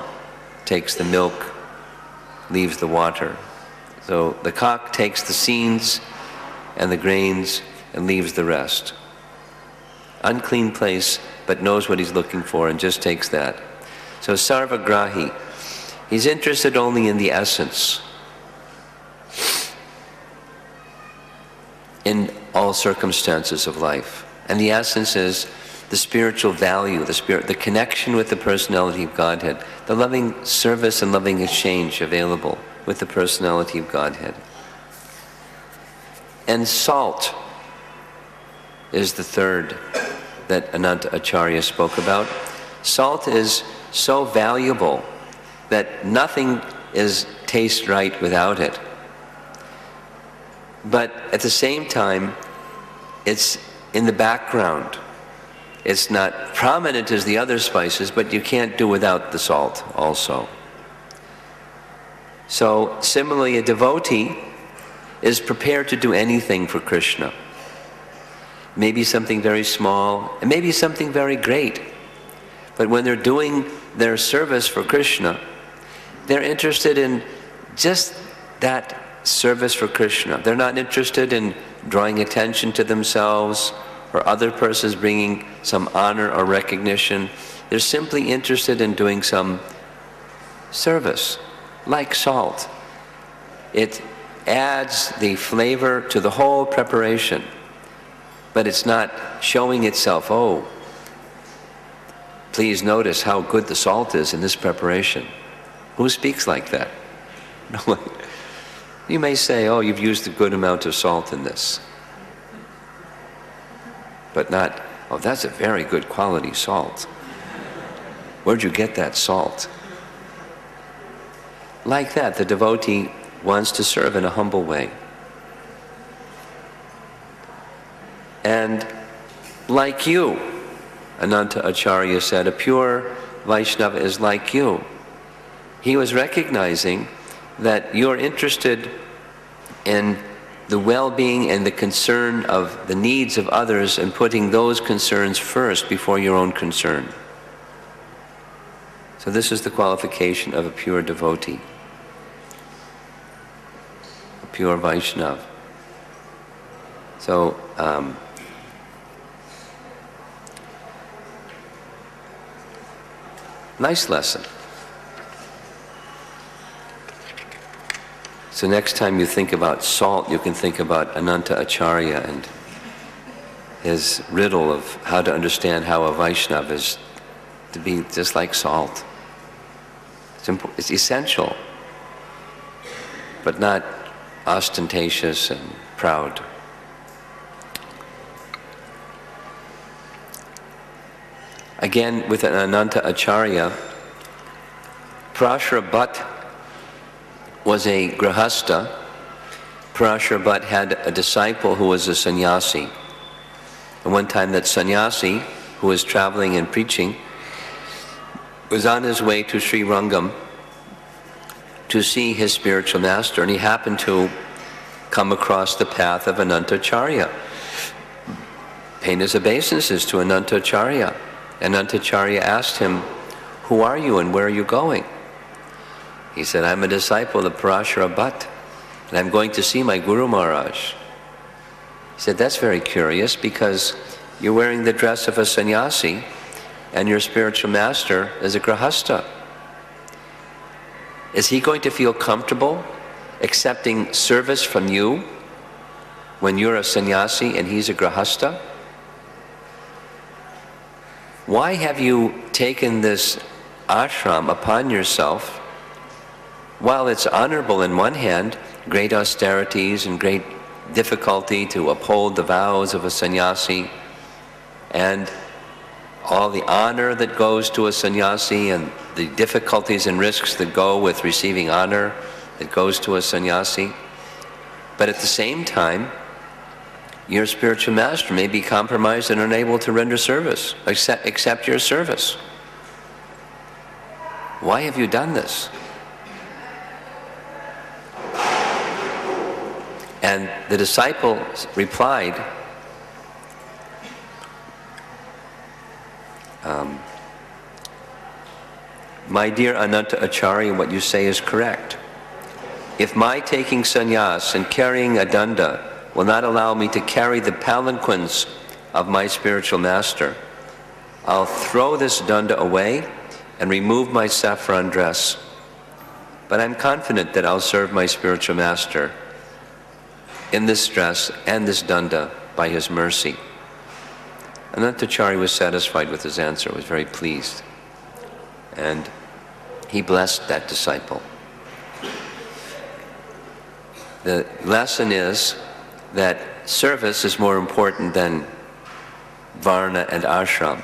takes the milk, leaves the water. So the cock takes the seeds and the grains and leaves the rest. unclean place, but knows what he's looking for and just takes that. So sarvagrahi, he's interested only in the essence, in all circumstances of life. And the essence is the spiritual value, the connection with the personality of Godhead, the loving service and loving exchange available with the personality of Godhead. And salt is the third that Ananta Acharya spoke about. Salt is so valuable that nothing tastes right without it. But at the same time, it's in the background. It's not prominent as the other spices, but you can't do without the salt also. So similarly, a devotee is prepared to do anything for Krishna. Maybe something very small, and maybe something very great. But when they're doing their service for Krishna, they're interested in just that service for Krishna. They're not interested in drawing attention to themselves or other persons bringing some honor or recognition. They're simply interested in doing some service, like salt. It adds the flavor to the whole preparation, but it's not showing itself, oh, please notice how good the salt is in this preparation. Who speaks like that? No one. You may say, oh, you've used a good amount of salt in this. But not, oh, that's a very good quality salt. Where'd you get that salt? Like that, the devotee wants to serve in a humble way. And like you, Ananta Acharya said, a pure Vaishnava is like you. He was recognizing that you're interested in the well-being and the concern of the needs of others and putting those concerns first before your own concern. So this is the qualification of a pure devotee, a pure Vaishnava. So, nice lesson. So next time you think about salt, you can think about Ananta Acharya and his riddle of how to understand how a Vaishnava is to be just like salt. It's essential, but not ostentatious and proud. Again, with an Ananta Acharya, Parashara Bhatt was a grahastha. Parashara Bhatt had a disciple who was a sannyasi. And one time that sannyasi, who was traveling and preaching, was on his way to Sri Rangam to see his spiritual master, and he happened to come across the path of Ananta Acharya. Paying his obeisances to Ananta Acharya. Ananta Acharya asked him, "Who are you and where are you going?" He said, "I'm a disciple of Parashara Bhatt, and I'm going to see my Guru Maharaj." He said, "That's very curious, because you're wearing the dress of a sannyasi, and your spiritual master is a grahastha. Is he going to feel comfortable accepting service from you when you're a sannyasi and he's a grahastha? Why have you taken this ashram upon yourself? While it's honorable in one hand, great austerities and great difficulty to uphold the vows of a sannyasi, and all the honor that goes to a sannyasi and the difficulties and risks that go with receiving honor that goes to a sannyasi. But at the same time, your spiritual master may be compromised and unable to render service, accept your service. Why have you done this?" And the disciple replied, "My dear Ananta Acharya, what you say is correct. If my taking sannyas and carrying a danda will not allow me to carry the palanquins of my spiritual master. I'll throw this danda away and remove my saffron dress. But I'm confident that I'll serve my spiritual master in this dress and this danda by his mercy. Anantacharya was satisfied with his answer, was very pleased. And he blessed that disciple. The lesson is that service is more important than varna and ashram.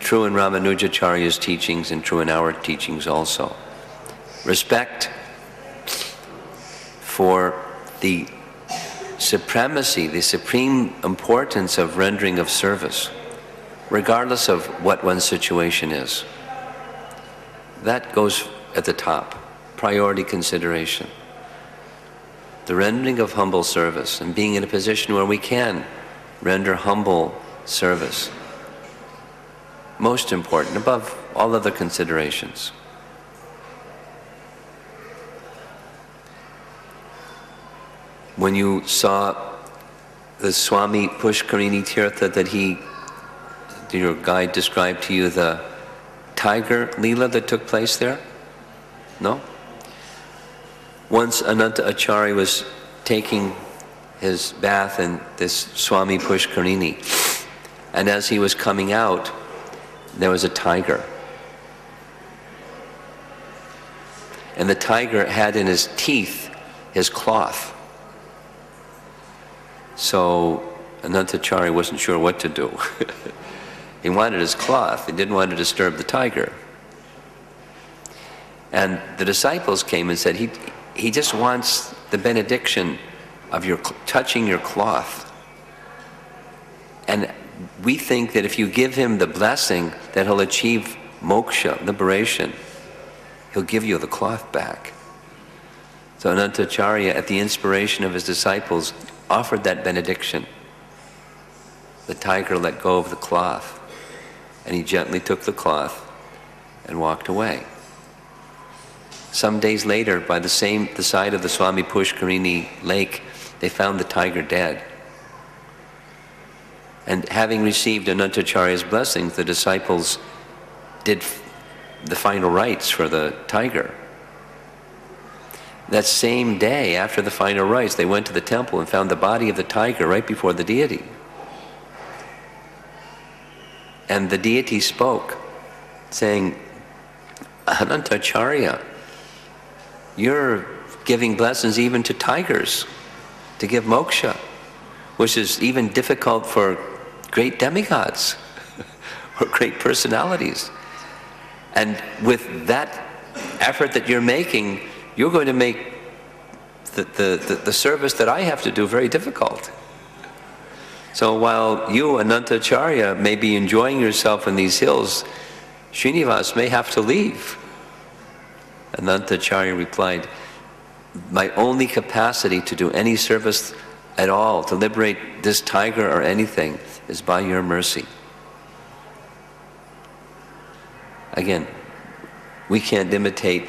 True in Ramanujacharya's teachings and true in our teachings also. Respect for the supremacy, the supreme importance of rendering of service, regardless of what one's situation is. That goes at the top, priority consideration. The rendering of humble service and being in a position where we can render humble service. Most important, above all other considerations. When you saw the Swami Pushkarini Tirtha that your guide described to you, the tiger Leela that took place there? No? Once Ananta Acharya was taking his bath in this Swami Pushkarini, and as he was coming out, there was a tiger. And the tiger had in his teeth his cloth. So Anantacharya wasn't sure what to do. He wanted his cloth. He didn't want to disturb the tiger. And the disciples came and said, he just wants the benediction of your touching your cloth. And we think that if you give him the blessing that he'll achieve moksha, liberation, he'll give you the cloth back. So Anantacharya, at the inspiration of his disciples, offered that benediction. The tiger let go of the cloth, and he gently took the cloth and walked away. Some days later, by the side of the Swami Pushkarini lake, they found the tiger dead. And having received Anantacharya's blessings, the disciples did the final rites for the tiger. That same day, after the final rites, they went to the temple and found the body of the tiger right before the deity. And the deity spoke, saying, Anantacharya, you're giving blessings even to tigers to give moksha, which is even difficult for great demigods or great personalities. And with that effort that you're making, you're going to make the service that I have to do very difficult. So while you, Anantacharya, may be enjoying yourself in these hills, Srinivas may have to leave. Anantacharya replied, my only capacity to do any service at all, to liberate this tiger or anything, is by your mercy. Again, we can't imitate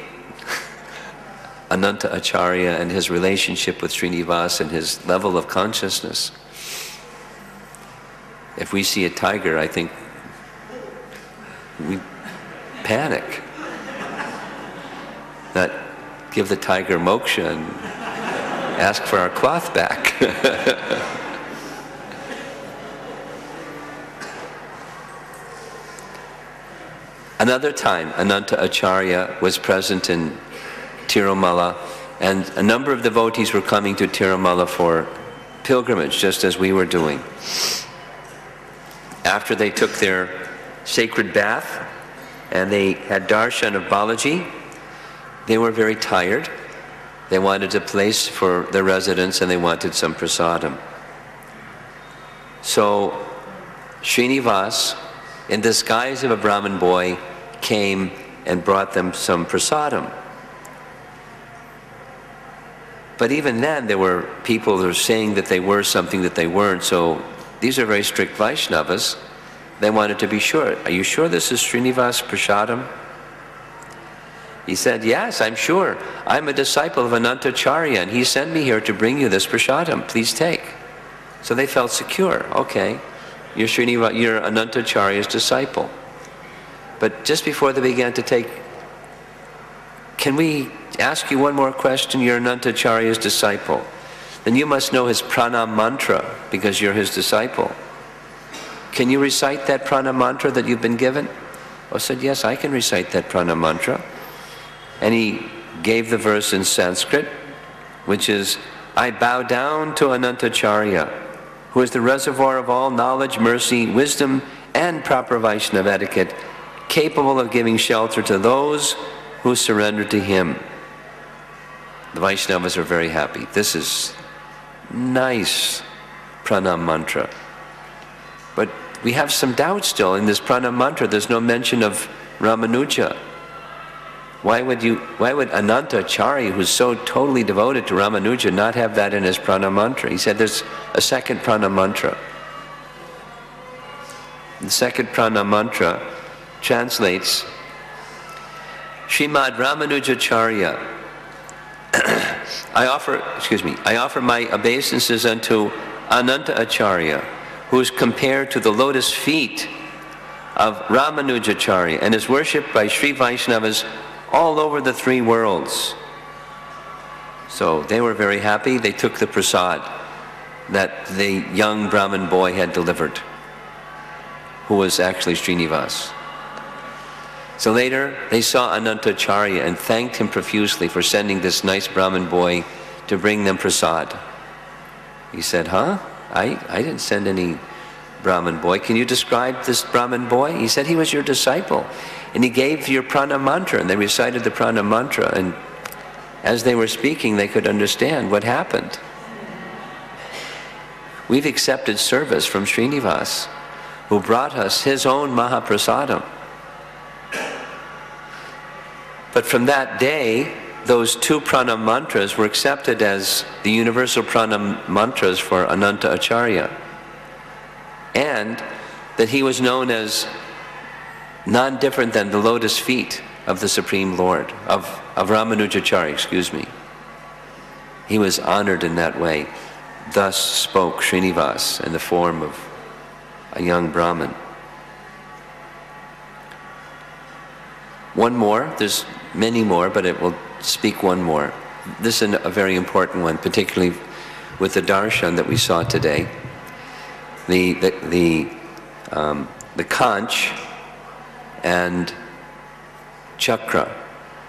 Ananta Acharya and his relationship with Srinivas and his level of consciousness. If we see a tiger, I think we panic. Not give the tiger moksha and ask for our cloth back. Another time, Ananta Acharya was present in Tirumala, and a number of devotees were coming to Tirumala for pilgrimage, just as we were doing. After they took their sacred bath and they had darshan of Balaji, they were very tired. They wanted a place for their residence and they wanted some prasadam. So Srinivas, in disguise of a Brahmin boy, came and brought them some prasadam. But even then, there were people who were saying that they were something that they weren't, so these are very strict Vaishnavas. They wanted to be sure. Are you sure this is Srinivas prasadam? He said, yes, I'm sure. I'm a disciple of Anantacharya, and he sent me here to bring you this prasadam. Please take. So they felt secure. Okay, you're Anantacharya's disciple. But just before they began to take, can we ask you one more question? You're Anantacharya's disciple. Then you must know his pranam mantra because you're his disciple. Can you recite that pranam mantra that you've been given? I said, yes, I can recite that pranam mantra. And he gave the verse in Sanskrit, which is, I bow down to Anantacharya, who is the reservoir of all knowledge, mercy, wisdom, and proper Vaishnava etiquette, capable of giving shelter to those who surrender to him. The Vaishnavas are very happy. This is nice pranam mantra. But we have some doubt still in this pranam mantra. There's no mention of Ramanuja. Why would Anantacharya, who's so totally devoted to Ramanuja, not have that in his pranam mantra? He said there's a second pranam mantra. The second pranam mantra translates, Srimad Ramanujacharya, I offer my obeisances unto Anantacharya, who is compared to the lotus feet of Ramanujacharya and is worshipped by Sri Vaishnavas all over the three worlds. So they were very happy. They took the prasad that the young Brahmin boy had delivered, who was actually Srinivas. So later they saw Anantacharya and thanked him profusely for sending this nice Brahmin boy to bring them prasad. He said, huh? I didn't send any Brahmin boy. Can you describe this Brahmin boy? He said, he was your disciple. And he gave your pranam mantra, and they recited the pranam mantra, and as they were speaking, they could understand what happened. We've accepted service from Srinivas, who brought us his own Mahaprasadam. But from that day, those two pranam mantras were accepted as the universal pranam mantras for Anantacharya, and that he was known as none different than the lotus feet of the Supreme Lord, of Ramanujacharya, excuse me. He was honored in that way. Thus spoke Srinivas in the form of a young Brahmin. One more, there's many more, but it will speak one more. This is a very important one, particularly with the darshan that we saw today. The conch and chakra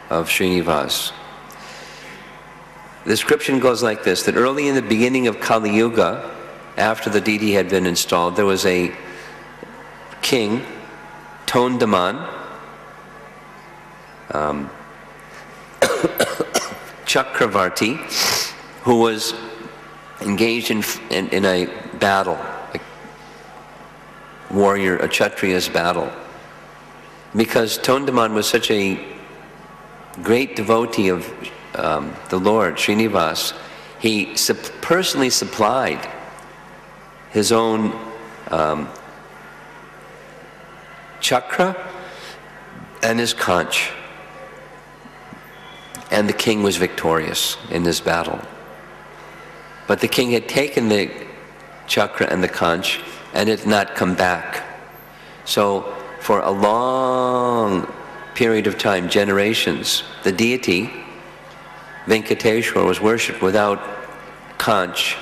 of Srinivas. The description goes like this, that early in the beginning of Kali Yuga, after the deity had been installed, there was a king, Tondaman, Chakravarti, who was engaged in a battle, a warrior, a Kshatriya's battle. Because Tondaman was such a great devotee of the Lord, Srinivas, he personally supplied his own chakra and his conch. And the king was victorious in this battle. But the king had taken the chakra and the conch and it had not come back. So for a long period of time, generations, the deity, Venkateshwar, was worshipped without conch,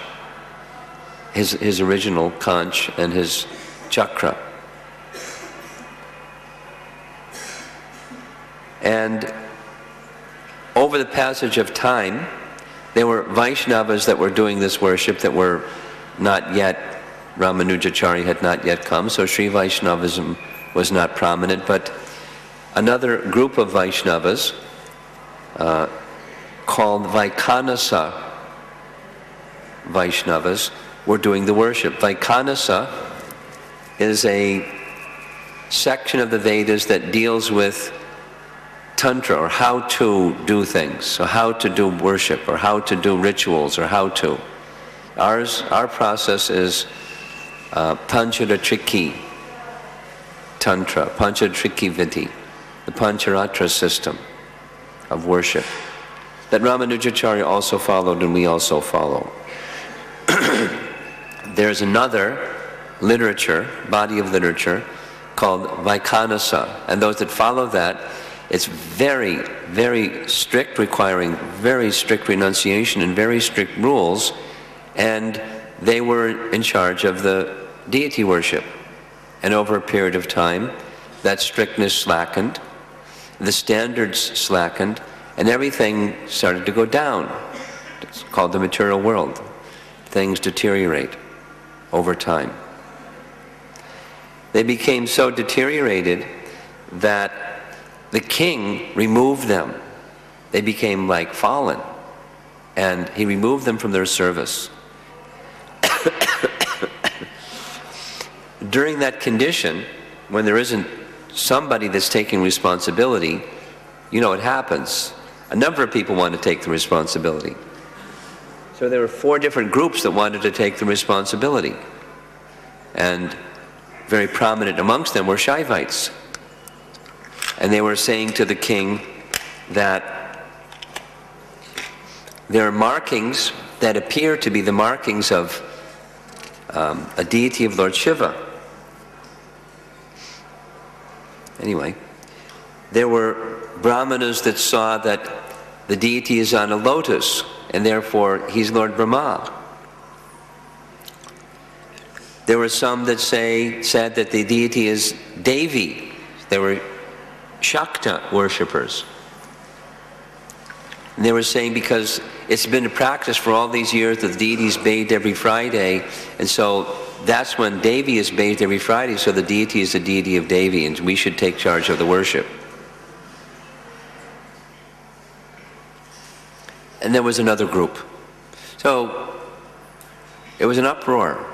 his original conch and his chakra. And over the passage of time, there were Vaishnavas that were doing this worship that were not yet, Ramanujacharya had not yet come, so Sri Vaishnavism was not prominent, but another group of Vaishnavas called Vaikhanasa Vaishnavas were doing the worship. Vaikhanasa is a section of the Vedas that deals with Tantra, or how to do things, so how to do worship, or how to do rituals, or how to. Our process is Pancharatriki Tantra, Pancharatriki Vidhi, the Pancharatra system of worship that Ramanujacharya also followed and we also follow. there's another body of literature called Vaikhanasa, and those that follow that, it's very, very strict, requiring very strict renunciation and very strict rules, and they were in charge of the deity worship. And over a period of time, that strictness slackened, the standards slackened, and everything started to go down. It's called the material world. Things deteriorate over time. They became so deteriorated that the king removed them. They became like fallen, and he removed them from their service. During that condition, when there isn't somebody that's taking responsibility, you know what happens. A number of people want to take the responsibility. So there were 4 different groups that wanted to take the responsibility. And very prominent amongst them were Shaivites. And they were saying to the king that there are markings that appear to be the markings of a deity of Lord Shiva. Anyway, there were brahmanas that saw that the deity is on a lotus, and therefore he's Lord Brahma. There were some that said that the deity is Devi. They were Shakta worshippers. And they were saying because it's been a practice for all these years that the deity is bathed every Friday, and so that's when Devi is bathed every Friday, so the deity is the deity of Devi, and we should take charge of the worship. And there was another group. So it was an uproar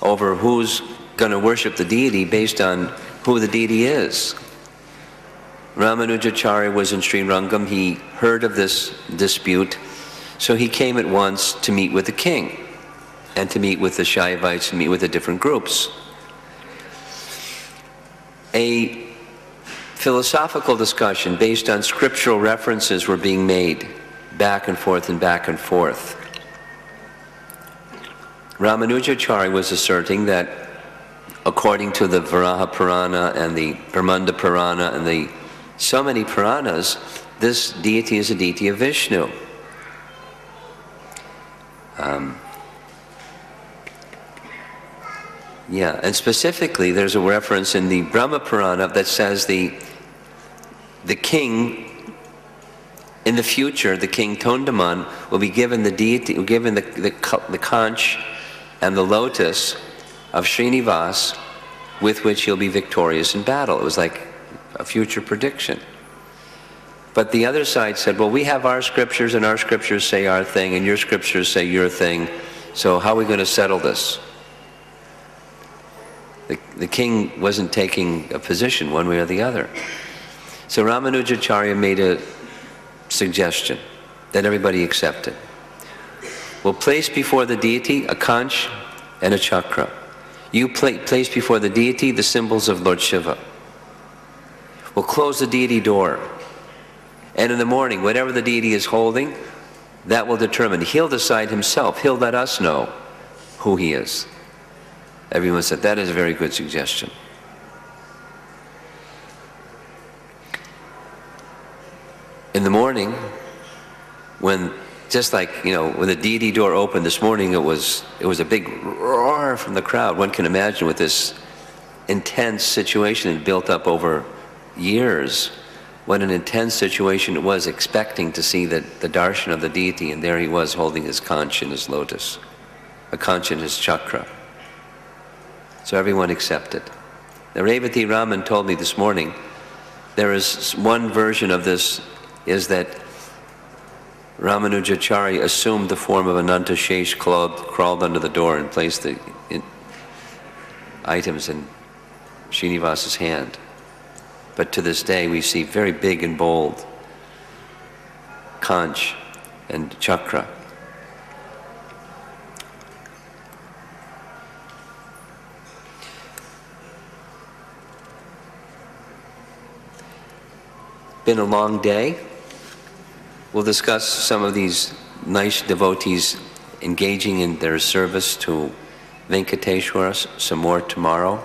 over who's going to worship the deity based on who the deity is. Ramanujacharya was in Sri Rangam. He heard of this dispute, so he came at once to meet with the king and to meet with the Shaivites and meet with the different groups. A philosophical discussion based on scriptural references were being made back and forth and back and forth. Ramanujacharya was asserting that according to the Varaha Purana and the Brahmanda Purana and the so many Puranas, this deity is a deity of Vishnu. And specifically there's a reference in the Brahma Purana that says the king, in the future, the king Tondaman will be given the deity, given the conch and the lotus of Srinivas, with which he'll be victorious in battle. It was like a future prediction. But the other side said, well, we have our scriptures, and our scriptures say our thing, and your scriptures say your thing, so how are we going to settle this? The king wasn't taking a position one way or the other. So Ramanujacharya made a suggestion that everybody accepted. We'll place before the deity a conch and a chakra. You place before the deity the symbols of Lord Shiva. We'll close the deity door. And in the morning, whatever the deity is holding, that will determine. He'll decide himself. He'll let us know who he is. Everyone said, that is a very good suggestion. In the morning, when, just like, when the deity door opened this morning, it was a big roar from the crowd. One can imagine with this intense situation that built up over years, what an intense situation it was, expecting to see the darshan of the deity, and there he was holding his conch in his lotus, a conch in his chakra. So everyone accepted. Now Revati Raman told me this morning, there is one version of this, is that Ramanujacharya assumed the form of Ananta Shesh, crawled under the door and placed the items in Srinivasa's hand. But to this day we see very big and bold conch and chakra. Been a long day. We'll discuss some of these nice devotees engaging in their service to Venkateshwara some more tomorrow.